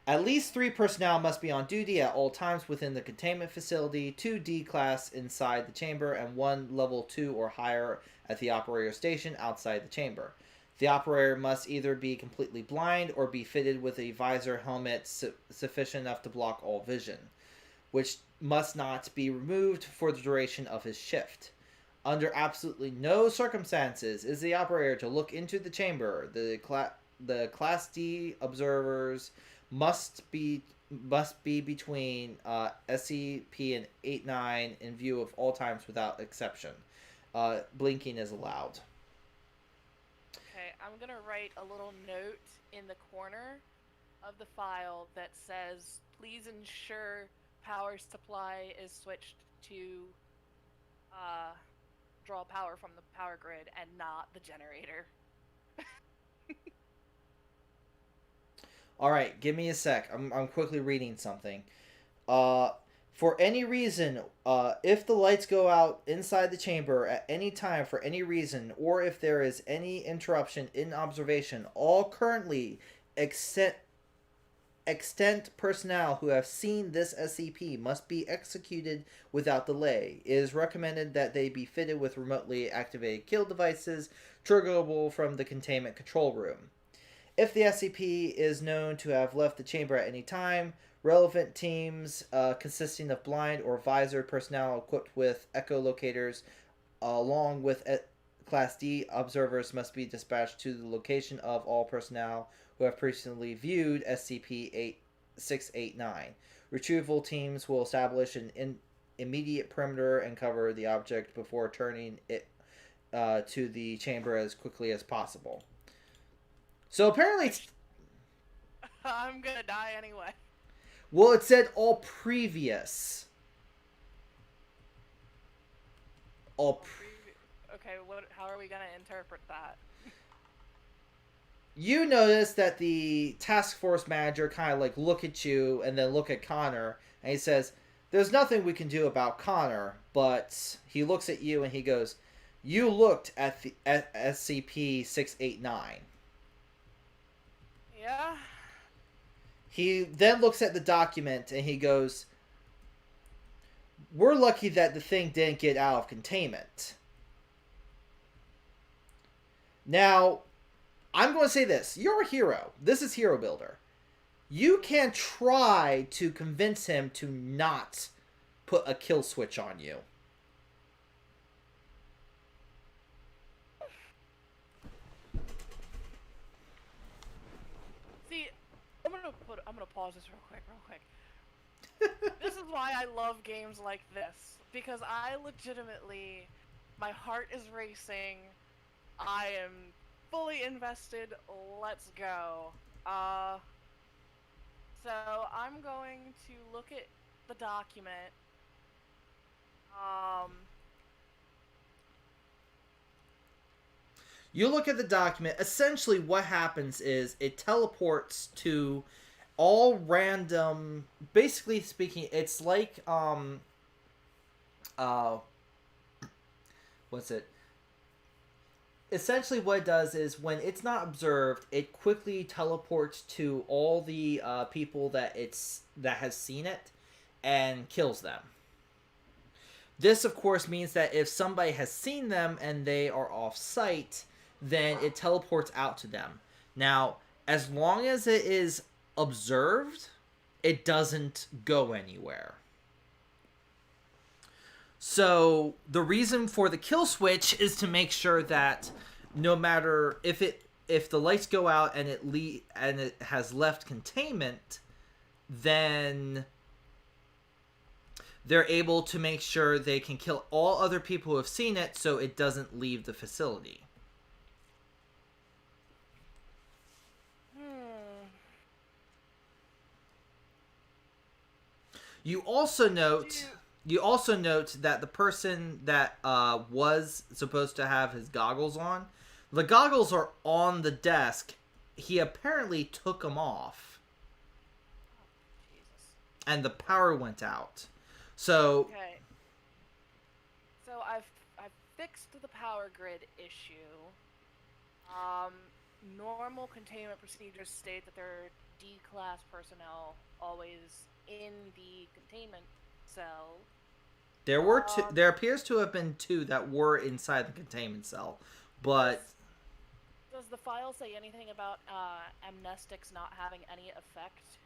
At least 3 personnel must be on duty at all times within the containment facility, 2 D-class inside the chamber, and 1 level 2 or higher at the operator station outside the chamber. The operator must either be completely blind or be fitted with a visor helmet sufficient enough to block all vision, which must not be removed for the duration of his shift. Under absolutely no circumstances is the operator to look into the chamber. The Class D observers must be between SCP and 89 in view of all times without exception. Blinking is allowed. Okay, I'm gonna write a little note in the corner of the file that says, "Please ensure power supply is switched to draw power from the power grid and not the generator." All right, give me a sec. I'm quickly reading something. For any reason, if the lights go out inside the chamber at any time for any reason, or if there is any interruption in observation, all currently extent personnel who have seen this SCP must be executed without delay. It is recommended that they be fitted with remotely activated kill devices triggerable from the containment control room. If the SCP is known to have left the chamber at any time, relevant teams consisting of blind or visored personnel equipped with echolocators along with Class D observers must be dispatched to the location of all personnel who have previously viewed SCP-689. Retrieval teams will establish an immediate perimeter and cover the object before turning it to the chamber as quickly as possible. So apparently it's... I'm gonna die anyway. Well, it said all previous. Okay, how are we gonna interpret that? You notice that the task force manager kind of like look at you and then look at Connor, and he says, "There's nothing we can do about Connor," but he looks at you and he goes, "You looked at the SCP-689. Yeah? He then looks at the document and he goes, "We're lucky that the thing didn't get out of containment." Now, I'm going to say this. You're a hero. This is Hero Builder. You can try to convince him to not put a kill switch on you. See, I'm gonna pause this real quick. This is why I love games like this. Because I legitimately, my heart is racing. I am fully invested. Let's go. So I'm going to look at the document. You look at the document. Essentially, what happens is it teleports to all random. Basically speaking, it's like what's it? Essentially, what it does is when it's not observed, it quickly teleports to all the people that has seen it, and kills them. This, of course, means that if somebody has seen them and they are off-site, then it teleports out to them. Now, as long as it is observed, it doesn't go anywhere. So the reason for the kill switch is to make sure that no matter if the lights go out and it has left containment, then they're able to make sure they can kill all other people who have seen it so it doesn't leave the facility. You also note that the person that was supposed to have his goggles on, the goggles are on the desk. He apparently took them off. Oh, Jesus. And the power went out. So okay. So I've fixed the power grid issue. Normal containment procedures state that there are D-class personnel always in the containment cell. There were two. There appears to have been two that were inside the containment cell, but does the file say anything about amnestics not having any effect?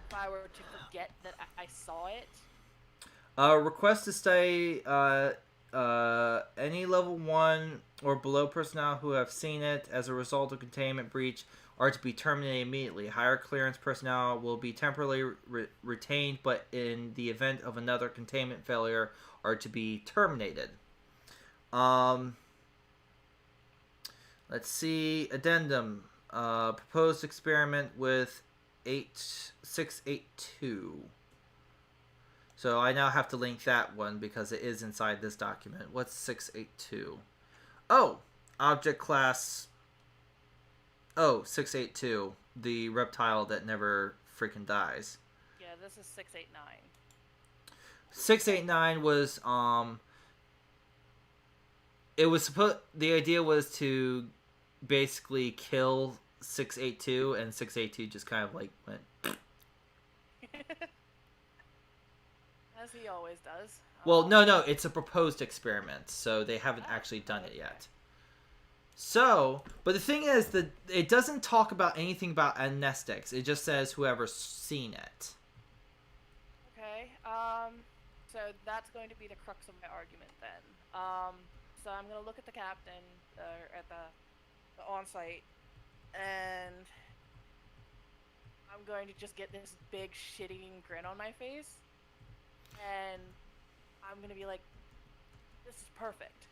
If I were to forget that I saw it. Request to stay. Any level 1 or below personnel who have seen it as a result of containment breach are to be terminated immediately. Higher clearance personnel will be temporarily retained, but in the event of another containment failure, are to be terminated. Let's see. Addendum. Proposed experiment with 682. So I now have to link that one because it is inside this document. What's 682? Oh, object class. Oh, 682, the reptile that never freaking dies. Yeah, this is 689. 689 was it was supposed. The idea was to basically kill 682, and 682 just kind of like went. As he always does. Well, no, it's a proposed experiment, so they haven't actually done it yet. So, but the thing is that it doesn't talk about anything about amnestics. It just says whoever's seen it. Okay. So that's going to be the crux of my argument then. So I'm gonna look at the captain, at the on-site, and I'm going to just get this big shitting grin on my face, and I'm gonna be like, "This is perfect."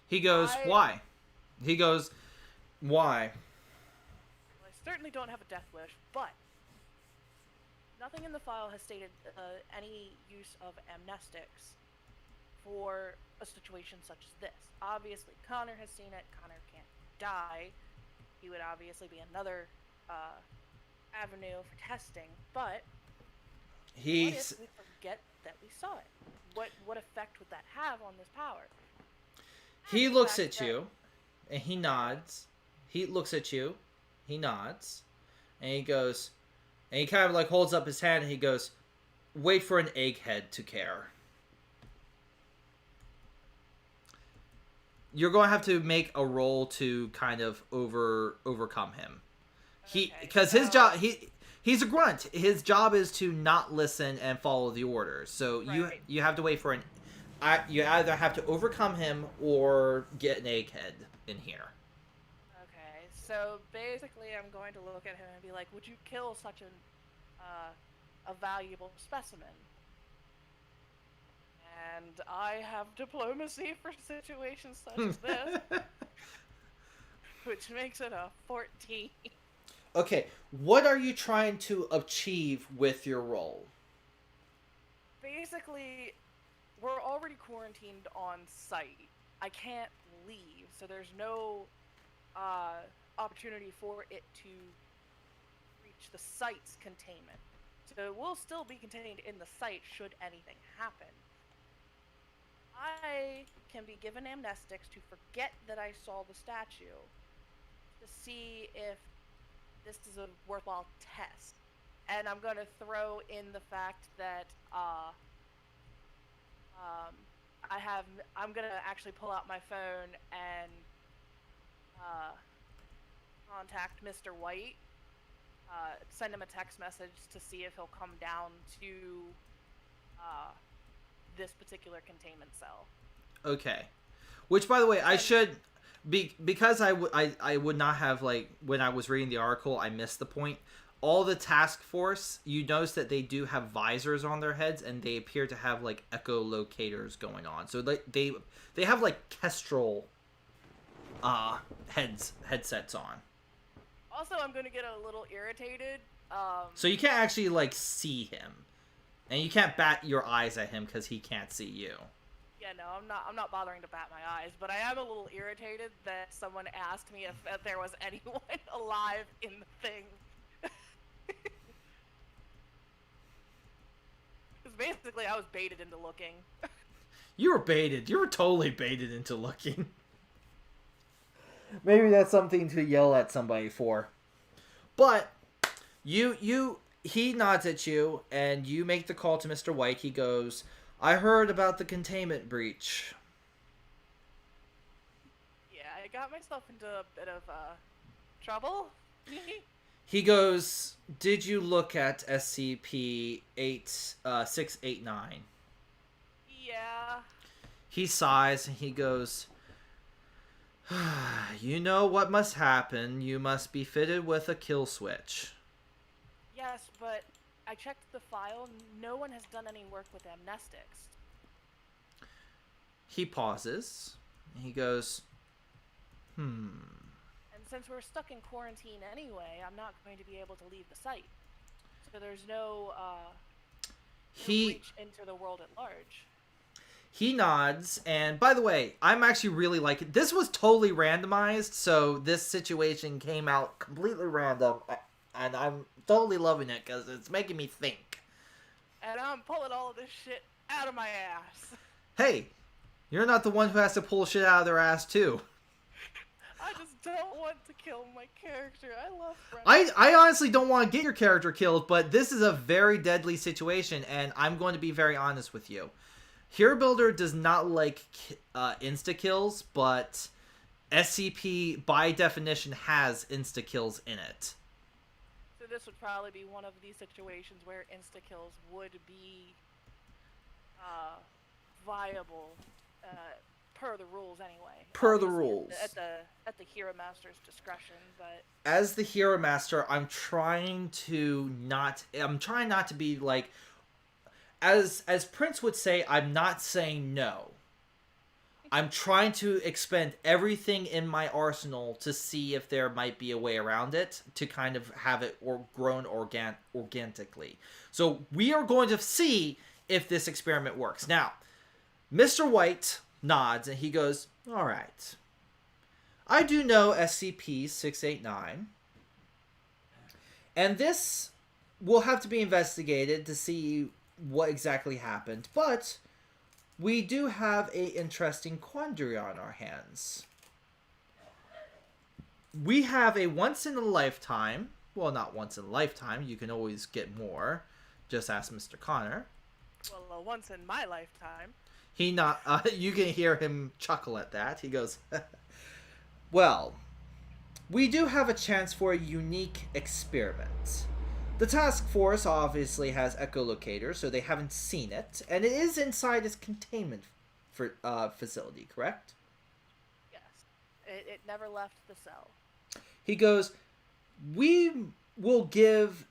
He goes, why? He goes, why? Well, I certainly don't have a death wish, but nothing in the file has stated any use of amnestics for a situation such as this. Obviously, Connor has seen it. Connor can't die. He would obviously be another avenue for testing, but what if we forget that we saw it? What effect would that have on this power? He looks at you, and he nods. He looks at you, he nods, and he goes, and he kind of like holds up his hand, and he goes, "Wait for an egghead to care." You're going to have to make a roll to kind of overcome him. Because his job, he's a grunt. His job is to not listen and follow the orders. So Right. you have to wait for you either have to overcome him or get an egghead in here. Okay, so basically I'm going to look at him and be like, would you kill such a valuable specimen? And I have diplomacy for situations such as this, which makes it a 14. Okay, what are you trying to achieve with your roll? Basically, we're already quarantined on site. I can't leave, so there's no opportunity for it to reach the site's containment. So it will still be contained in the site should anything happen. I can be given amnestics to forget that I saw the statue, to see if this is a worthwhile test. And I'm going to throw in the fact that I'm going to actually pull out my phone and contact Mr. White, send him a text message to see if he'll come down to this particular containment cell. Okay. Which, by the way, I should... because I would not have, like, when I was reading the article, I missed the point. All the task force, you notice that they do have visors on their heads, and they appear to have, like, echolocators going on. So they have, like, kestrel headsets on. Also, I'm going to get a little irritated. So you can't actually, like, see him. And you can't bat your eyes at him because he can't see you. Yeah, no, I'm not bothering to bat my eyes, but I am a little irritated that someone asked me if there was anyone alive in the thing. Because basically, I was baited into looking. You were baited. You were totally baited into looking. Maybe that's something to yell at somebody for. But he nods at you, and you make the call to Mr. White. He goes, "I heard about the containment breach." Yeah, I got myself into a bit of trouble. He goes, "Did you look at SCP 689? Yeah. He sighs, and he goes, "You know what must happen. You must be fitted with a kill switch." Yes, but I checked the file. No one has done any work with amnestics. He pauses. He goes, And since we're stuck in quarantine anyway, I'm not going to be able to leave the site. So there's no reach into the world at large. He nods, and by the way, I'm actually really liking... This was totally randomized, so this situation came out completely random. And I'm totally loving it because it's making me think. And I'm pulling all of this shit out of my ass. Hey, you're not the one who has to pull shit out of their ass, too. I just don't want to kill my character. I love Brent. I honestly don't want to get your character killed, but this is a very deadly situation, and I'm going to be very honest with you. Hero Builder does not like insta-kills, but SCP, by definition, has insta-kills in it. So this would probably be one of these situations where insta-kills would be viable per the rules anyway. Per the Obviously, rules. At the Hero Master's discretion, but... As the Hero Master, I'm trying not to be like... As Prince would say, I'm not saying no. I'm trying to expend everything in my arsenal to see if there might be a way around it, to kind of have it grown organically. So we are going to see if this experiment works. Now, Mr. White nods and he goes, all right. I do know SCP-689. And this will have to be investigated to see what exactly happened. But we do have an interesting quandary on our hands. We have a once-in-a-lifetime... Well, not once in a lifetime. You can always get more. Just ask Mr. Connor. Well, once in my lifetime. You can hear him chuckle at that. He goes, well, we do have a chance for a unique experiment. The task force obviously has echolocator, so they haven't seen it, and it is inside its containment facility, correct? Yes. It never left the cell. He goes, we will give...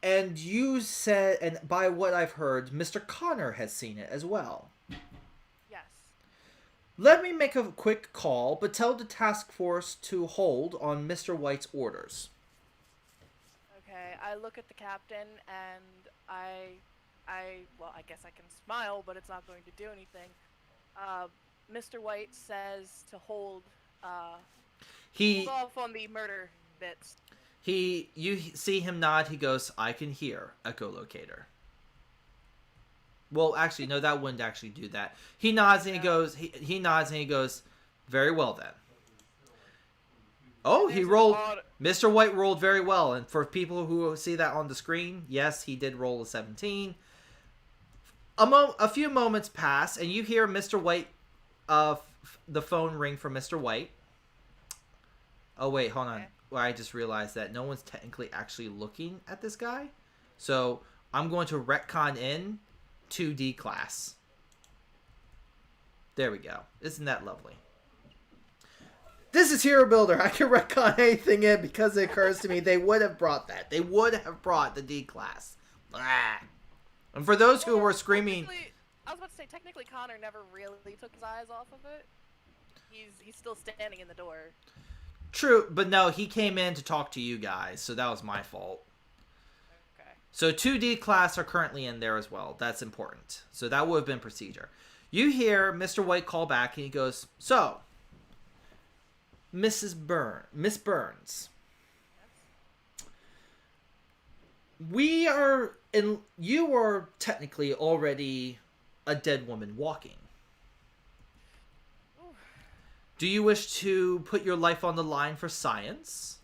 And you said, and by what I've heard, Mr. Connor has seen it as well. Yes. Let me make a quick call, but tell the task force to hold on Mr. White's orders. Okay, I look at the captain and well, I guess I can smile, but it's not going to do anything. Mr. White says to hold off on the murder bits. You see him nod, he goes, I can hear echolocator. Well, actually, no, that wouldn't actually do that. He nods and he goes, he nods and he goes, very well then. Oh, he rolled, Mr. White rolled very well. And for people who see that on the screen, yes, he did roll a 17. A few moments pass and you hear Mr. White, the phone ring from Mr. White. Oh, wait, hold on. Well, I just realized that no one's technically actually looking at this guy. So I'm going to retcon in 2D class. There we go. Isn't that lovely? This is Hero Builder. I can retcon anything in because it occurs to me they would have brought that. They would have brought the D class. Blah. And for those who were screaming... I was about to say, technically Connor never really took his eyes off of it. He's still standing in the door. True, but no, he came in to talk to you guys, so that was my fault. Okay. So 2D class are currently in there as well. That's important. So that would have been procedure. You hear Mr. White call back, and he goes, so, Miss Burns. Yes. You are technically already a dead woman walking. Do you wish to put your life on the line for science?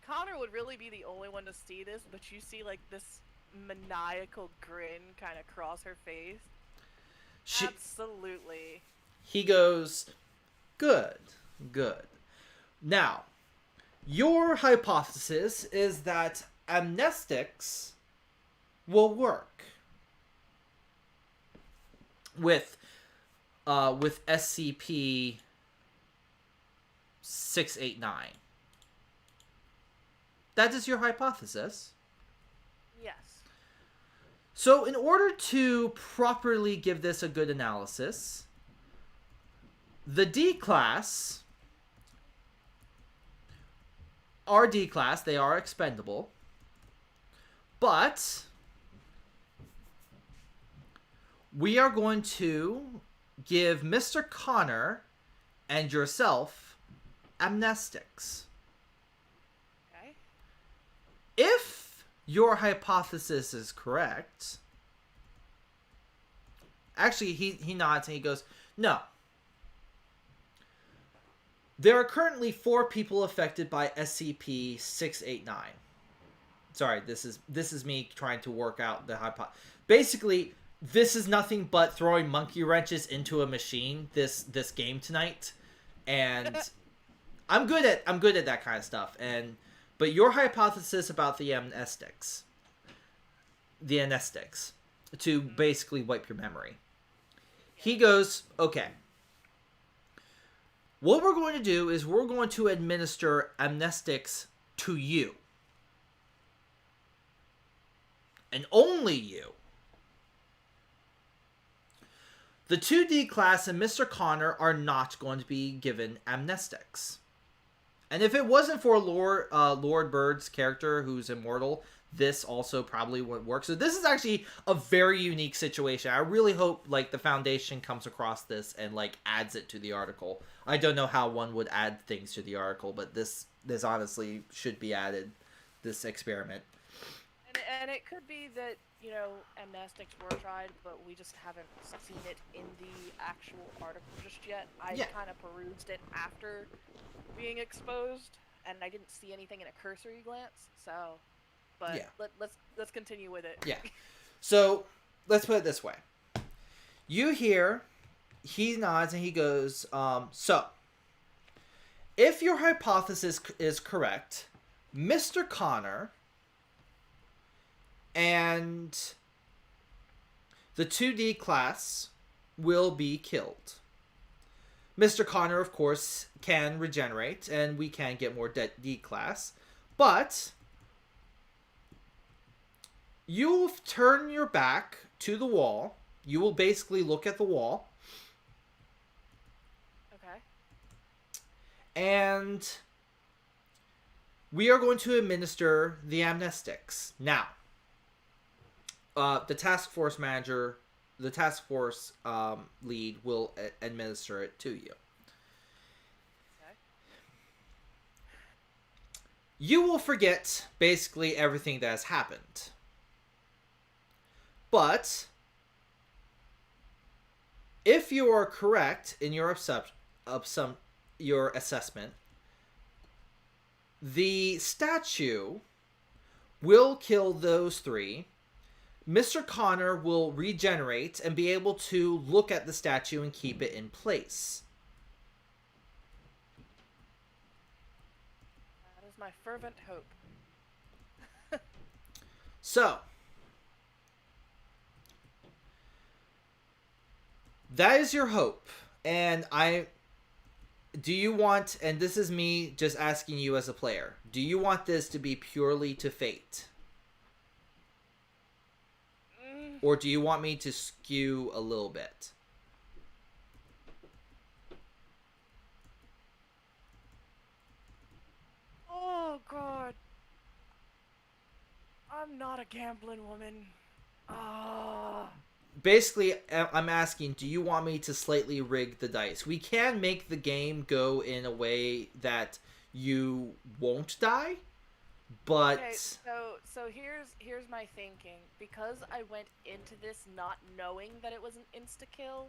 Connor would really be the only one to see this, but you see like this maniacal grin kind of cross her face. Absolutely. He goes, good. Now, your hypothesis is that amnestics will work with SCP-689. That is your hypothesis? Yes. So in order to properly give this a good analysis, the D-Class are D-Class, they are expendable, but we are going to give Mr. Connor and yourself amnestics. Okay. If your hypothesis is correct, actually, he nods and he goes, no. There are currently 4 people affected by SCP-689. Sorry, this is me trying to work out the hypothesis. Basically, this is nothing but throwing monkey wrenches into a machine this game tonight, and I'm good at that kind of stuff. But your hypothesis about the amnestics to basically wipe your memory. He goes, okay. What we're going to do is we're going to administer amnestics to you. And only you. The 2D class and Mr. Connor are not going to be given amnestics. And if it wasn't for Lord Bird's character, who's immortal, this also probably wouldn't work. So this is actually a very unique situation. I really hope like the Foundation comes across this and like adds it to the article. I don't know how one would add things to the article, but this honestly should be added, this experiment. And it could be that, you know, amnestics were tried, but we just haven't seen it in the actual article just yet. I kind of perused it after being exposed, and I didn't see anything in a cursory glance, so... But yeah. Let's continue with it. Yeah. So, let's put it this way. You hear, he nods and he goes, so, if your hypothesis is correct, Mr. Connor and the 2D class will be killed. Mr. Connor, of course, can regenerate, and we can get more D class, but you will turn your back to the wall. You will basically look at the wall. Okay. And we are going to administer the amnestics. Now, the task force manager, the task force lead will administer it to you. Okay. You will forget basically everything that has happened. But if you are correct in your your assessment, the statue will kill those 3. Mr. Connor will regenerate and be able to look at the statue and keep it in place. That is my fervent hope. So, that is your hope. And do you want, and this is me just asking you as a player, do you want this to be purely to fate? Or do you want me to skew a little bit? Oh, God. I'm not a gambling woman. Ah. Basically, I'm asking, do you want me to slightly rig the dice? We can make the game go in a way that you won't die, but... Okay, so here's my thinking. Because I went into this not knowing that it was an insta-kill,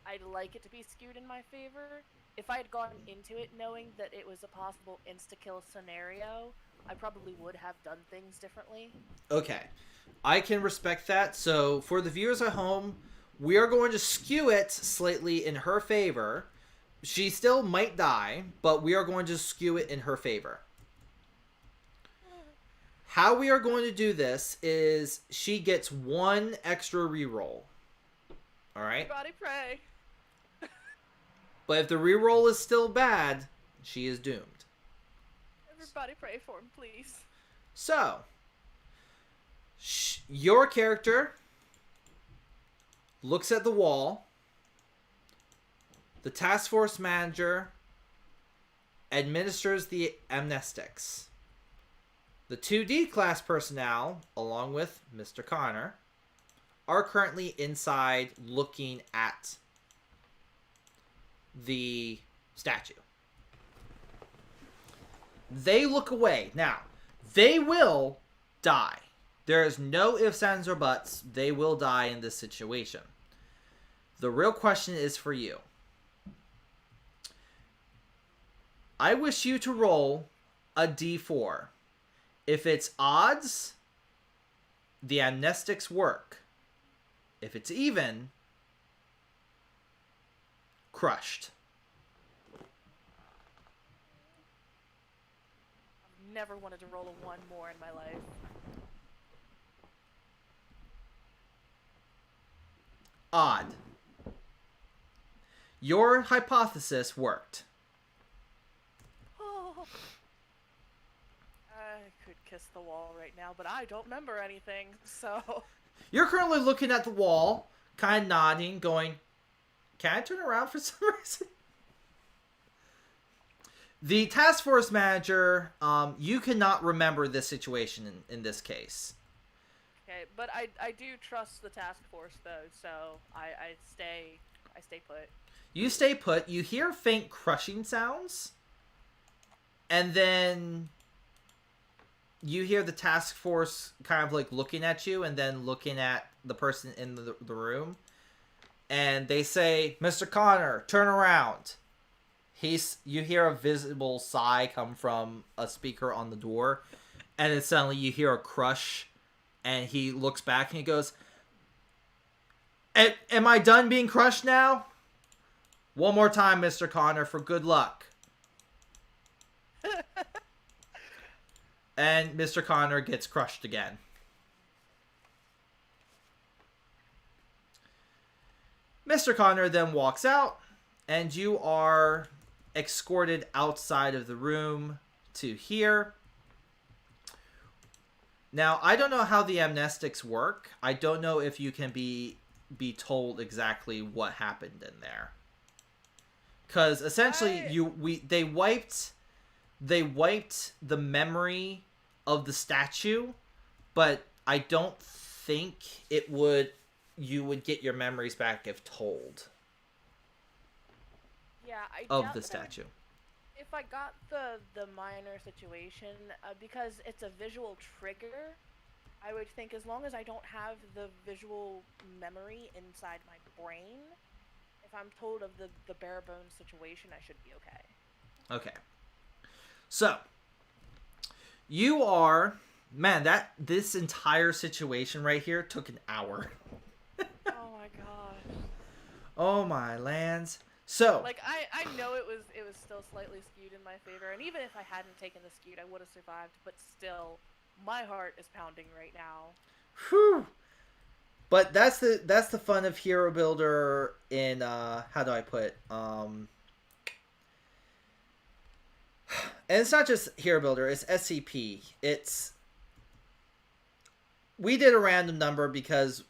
I'd like it to be skewed in my favor. If I had gone into it knowing that it was a possible insta-kill scenario, I probably would have done things differently. Okay. I can respect that. So, for the viewers at home, we are going to skew it slightly in her favor. She still might die, but we are going to skew it in her favor. How we are going to do this is she gets 1 extra reroll. Alright? Everybody pray. But if the reroll is still bad, she is doomed. Everybody pray for him, please. So, your character looks at the wall. The task force manager administers the amnestics. The 2D class personnel, along with Mr. Connor, are currently inside looking at the statue. They look away. Now, they will die. There is no ifs, ands, or buts. They will die in this situation. The real question is for you. I wish you to roll a d4. If it's odds, the amnestics work. If it's even, crushed. I've never wanted to roll a 1 more in my life. Odd. Your hypothesis worked. Oh. I could kiss the wall right now, but I don't remember anything, so... You're currently looking at the wall, kind of nodding, going, can I turn around for some reason? The task force manager, you cannot remember this situation in this case. Okay, but I do trust the task force, though, so I stay put. You stay put. You hear faint crushing sounds. And then you hear the task force kind of like looking at you and then looking at the person in the room. And they say, Mr. Connor, turn around. You hear a visible sigh come from a speaker on the door. And then suddenly you hear a crush. And he looks back and he goes, am I done being crushed now? One more time, Mr. Connor, for good luck. And Mr. Connor gets crushed again. Mr. Connor then walks out, and you are escorted outside of the room to here. Now, I don't know how the amnestics work. I don't know if you can be told exactly what happened in there. Because essentially, they wiped the memory of the statue, but I don't think you would get your memories back if told. Yeah, I of doubt the that statue. If I got the minor situation, because it's a visual trigger, I would think as long as I don't have the visual memory inside my brain, if I'm told of the bare bones situation, I should be okay. Okay. So, you are... Man, this entire situation right here took an hour. Oh my gosh. Oh my lands. So... Like, I know it was still slightly skewed in my favor, and even if I hadn't taken the skewed, I would have survived, but still, my heart is pounding right now. Whew. But that's the fun of Hero Builder in, how do I put it? And it's not just Hero Builder, it's SCP. We did a random number because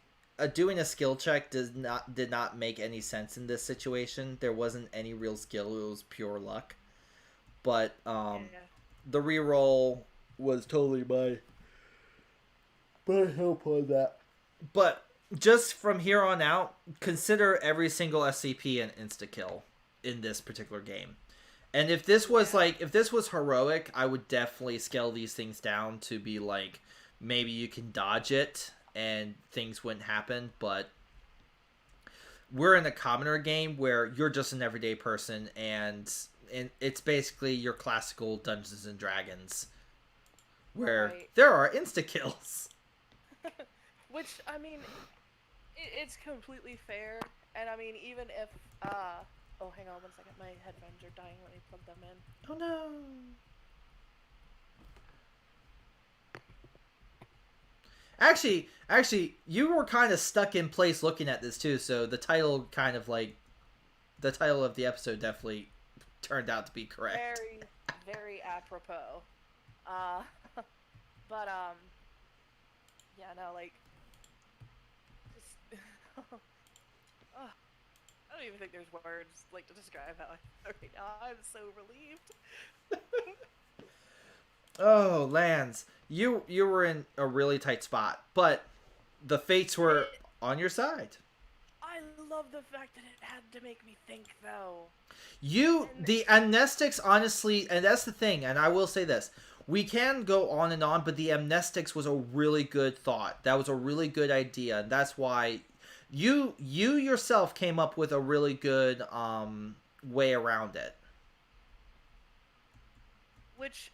doing a skill check did not make any sense in this situation. There wasn't any real skill, it was pure luck. But the reroll was totally my help on that. But just from here on out, consider every single SCP an insta-kill in this particular game. And if this was heroic, I would definitely scale these things down to be like, maybe you can dodge it and things wouldn't happen, but we're in a commoner game where you're just an everyday person and it's basically your classical Dungeons and Dragons where there are insta-kills. Which, I mean, it's completely fair, and I mean, even if, oh, hang on one second, my headphones are dying, let me plug them in. Oh no! Actually, you were kind of stuck in place looking at this too, so the title of the episode definitely turned out to be correct. Very, very apropos. But, yeah, no, like, just, I don't even think there's words, like, to describe how I feel right now. I'm so relieved. Oh, Lance, you were in a really tight spot, but the fates were on your side. I I love the fact that it had to make me think, though. The amnestics, honestly, and that's the thing, and I will say this. We can go on and on, but the amnestics was a really good thought. That was a really good idea, and that's why you yourself came up with a really good way around it. Which,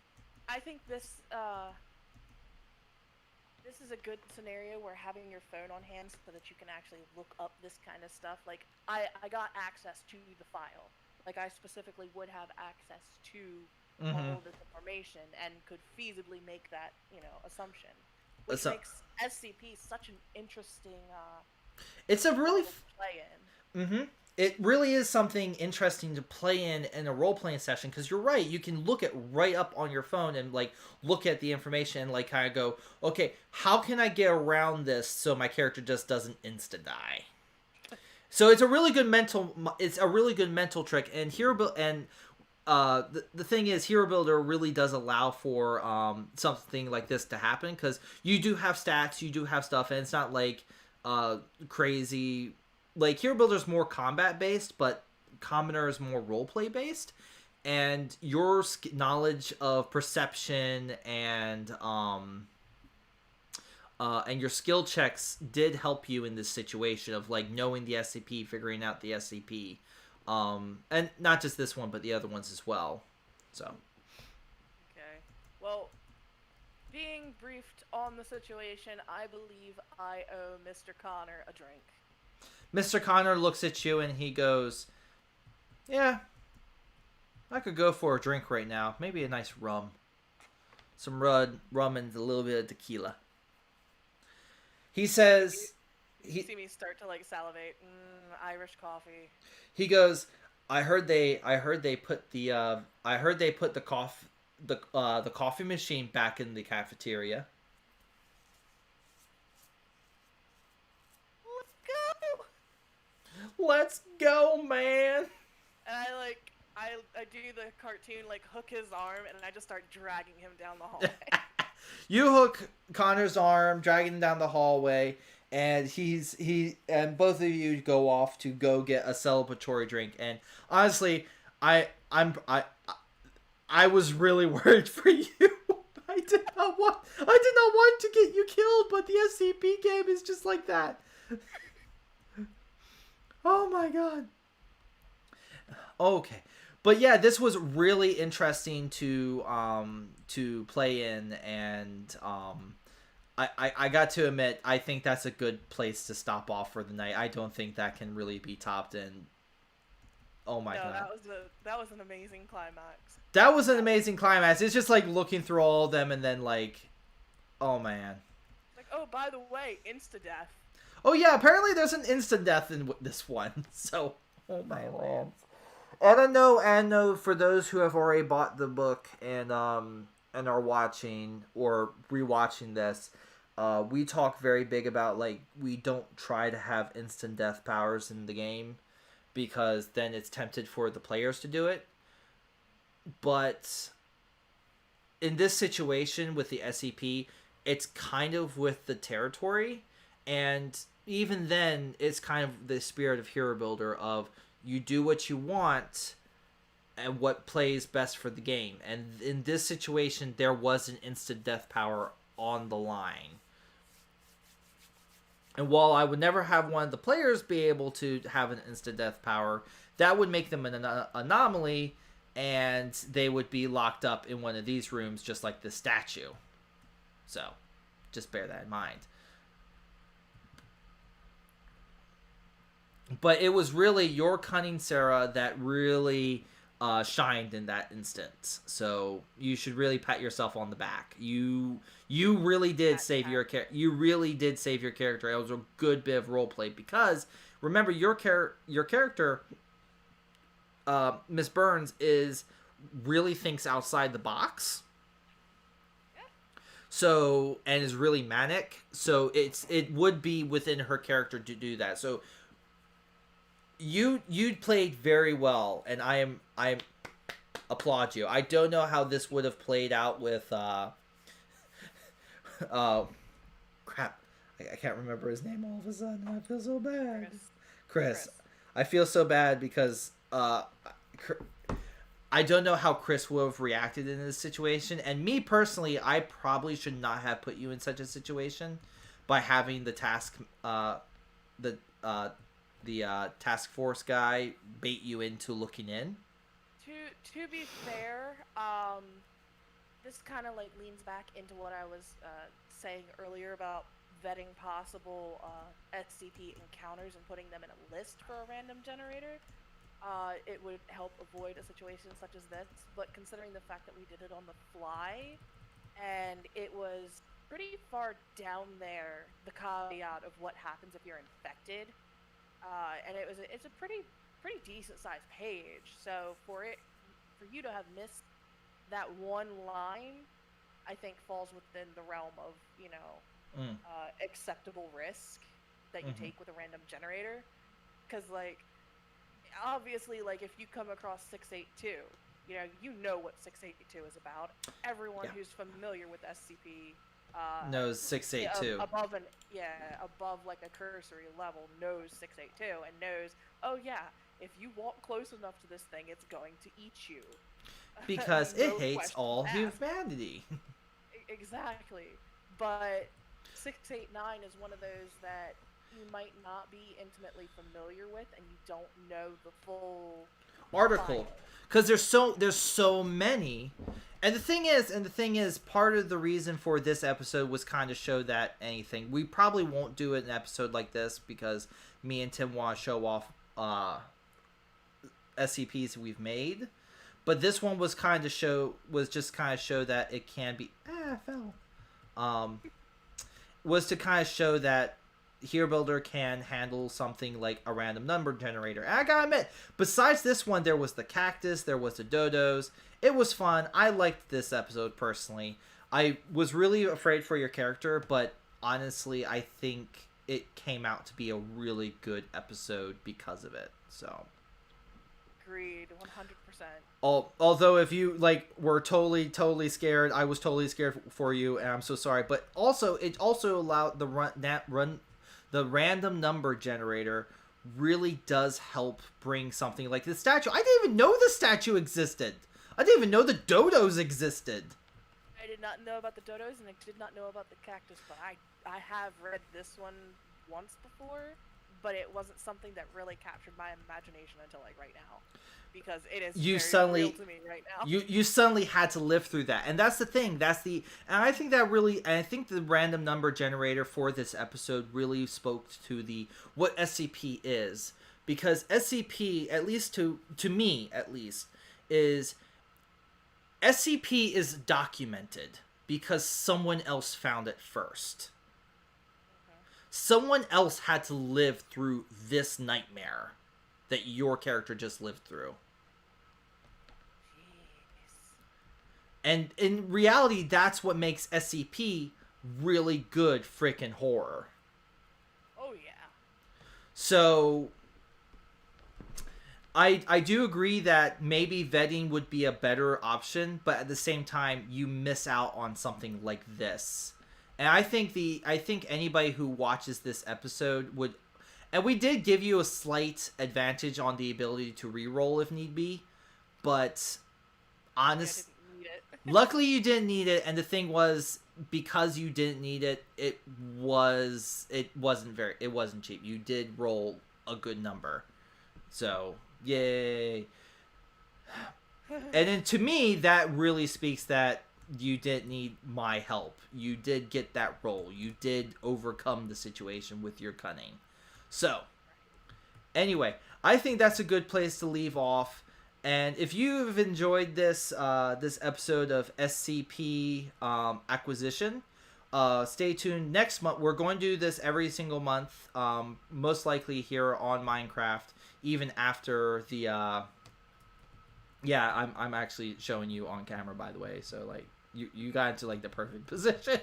I think this is a good scenario where having your phone on hand so that you can actually look up this kind of stuff. Like, I got access to the file. Like, I specifically would have access to all this information and could feasibly make that, assumption. Which makes SCP such an interesting it's a really play in. It really is something interesting to play in a role-playing session, because you're right, you can look it right up on your phone and like look at the information and like kind of go, okay, how can I get around this so my character just doesn't insta die? So it's a really good mental trick, and the thing is, Hero Builder really does allow for something like this to happen, because you do have stats, you do have stuff, and it's not like crazy. Like, Hero Builder is more combat based, but Commoner is more roleplay based, and your knowledge of perception and your skill checks did help you in this situation of like knowing the SCP, figuring out the SCP, and not just this one, but the other ones as well. So. Okay. Well, being briefed on the situation, I believe I owe Mr. Connor a drink. Mr. Connor looks at you and he goes, yeah, I could go for a drink right now. Maybe a nice rum. Some rum and a little bit of tequila. He says... You see me start to like salivate. Irish coffee. He goes, I heard they put the coffee machine back in the cafeteria. Let's go, man. And I do the cartoon, like, hook his arm, and I just start dragging him down the hallway. You hook Connor's arm, dragging him down the hallway, and and both of you go off to go get a celebratory drink. And honestly, I was really worried for you. I did not want to get you killed, but the SCP game is just like that. Oh my god. Okay. But yeah, this was really interesting to play in, and I got to admit, I think that's a good place to stop off for the night. I don't think that can really be topped, and oh my god. That was an amazing climax. That was an amazing climax. It's just like looking through all of them and then like, oh man. Like, oh, by the way, insta-death. Oh yeah, apparently there's an instant death in this one. So, oh my lord. And I know for those who have already bought the book and are watching or rewatching this, we talk very big about like we don't try to have instant death powers in the game, because then it's tempted for the players to do it. But in this situation with the SCP, it's kind of with the territory, and even then, it's kind of the spirit of Hero Builder of you do what you want and what plays best for the game. And in this situation, there was an instant death power on the line. And while I would never have one of the players be able to have an instant death power, that would make them an anomaly, and they would be locked up in one of these rooms just like the statue. So, just bear that in mind. But it was really your cunning, Sarah, that really shined in that instance. So you should really pat yourself on the back. You really did save your character. You really did save your character. It was a good bit of roleplay, because remember your character, Miss Burns, really thinks outside the box. So, and is really manic. So it would be within her character to do that. So you played very well, and I applaud you. I don't know how this would have played out with crap. I can't remember his name all of a sudden. I feel so bad. Chris. I feel so bad because I don't know how Chris would have reacted in this situation, and me personally, I probably should not have put you in such a situation by having the task task force guy bait you into looking in. To be fair, this kind of like leans back into what I was saying earlier about vetting possible SCP encounters and putting them in a list for a random generator. It would help avoid a situation such as this, but considering the fact that we did it on the fly, and it was pretty far down there, the caveat of what happens if you're infected, and it's a pretty decent sized page, so for you to have missed that one line, I think falls within the realm of, acceptable risk that you take with a random generator, because like, obviously, like, if you come across 682, you know what 682 is about. Everyone who's familiar with SCP knows 682. Above like a cursory level knows 682 and knows, oh yeah, if you walk close enough to this thing, it's going to eat you. Because it hates all humanity. Exactly. But 689 is one of those that you might not be intimately familiar with, and you don't know the full article, because there's so many. And the thing is, part of the reason for this episode was kind of show that anything. We probably won't do an episode like this because me and Tim want to show off SCPs we've made, but this one was just kind of show that it can be was to kind of show that Hero Builder can handle something like a random number generator. And I gotta admit, besides this one, there was the cactus, there was the dodos. It was fun. I liked this episode personally. I was really afraid for your character, but honestly, I think it came out to be a really good episode because of it. So, agreed, 100%. Although if you were totally scared, I was totally scared for you, and I'm so sorry. But also, it also allowed the random number generator really does help bring something like the statue. I didn't even know the statue existed. I didn't even know the dodos existed. I did not know about the dodos, and I did not know about the cactus, but I have read this one once before, but it wasn't something that really captured my imagination until right now. Because it is real to me right now. You suddenly had to live through that, and that's the thing. And I think the random number generator for this episode really spoke to what SCP is, because SCP, at least to me at least, is SCP is documented because someone else found it first. Okay. Someone else had to live through this nightmare that your character just lived through. And in reality, that's what makes SCP really good freaking horror. Oh, yeah. So, I do agree that maybe vetting would be a better option, but at the same time, you miss out on something like this. And I think anybody who watches this episode would... And we did give you a slight advantage on the ability to reroll if need be, but honestly... Luckily, you didn't need it, and the thing was, because you didn't need it, it wasn't cheap. You did roll a good number, so yay. And then to me, that really speaks that you didn't need my help. You did get that roll. You did overcome the situation with your cunning. So, anyway, I think that's a good place to leave off. And if you've enjoyed this episode of SCP Acquisition, stay tuned. Next month, we're going to do this every single month, most likely here on Minecraft, even after the... I'm actually showing you on camera, by the way, so you got into the perfect position.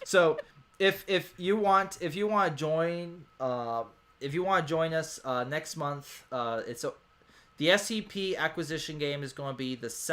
So if you want to join us next month, the SCP Acquisition game is going to be the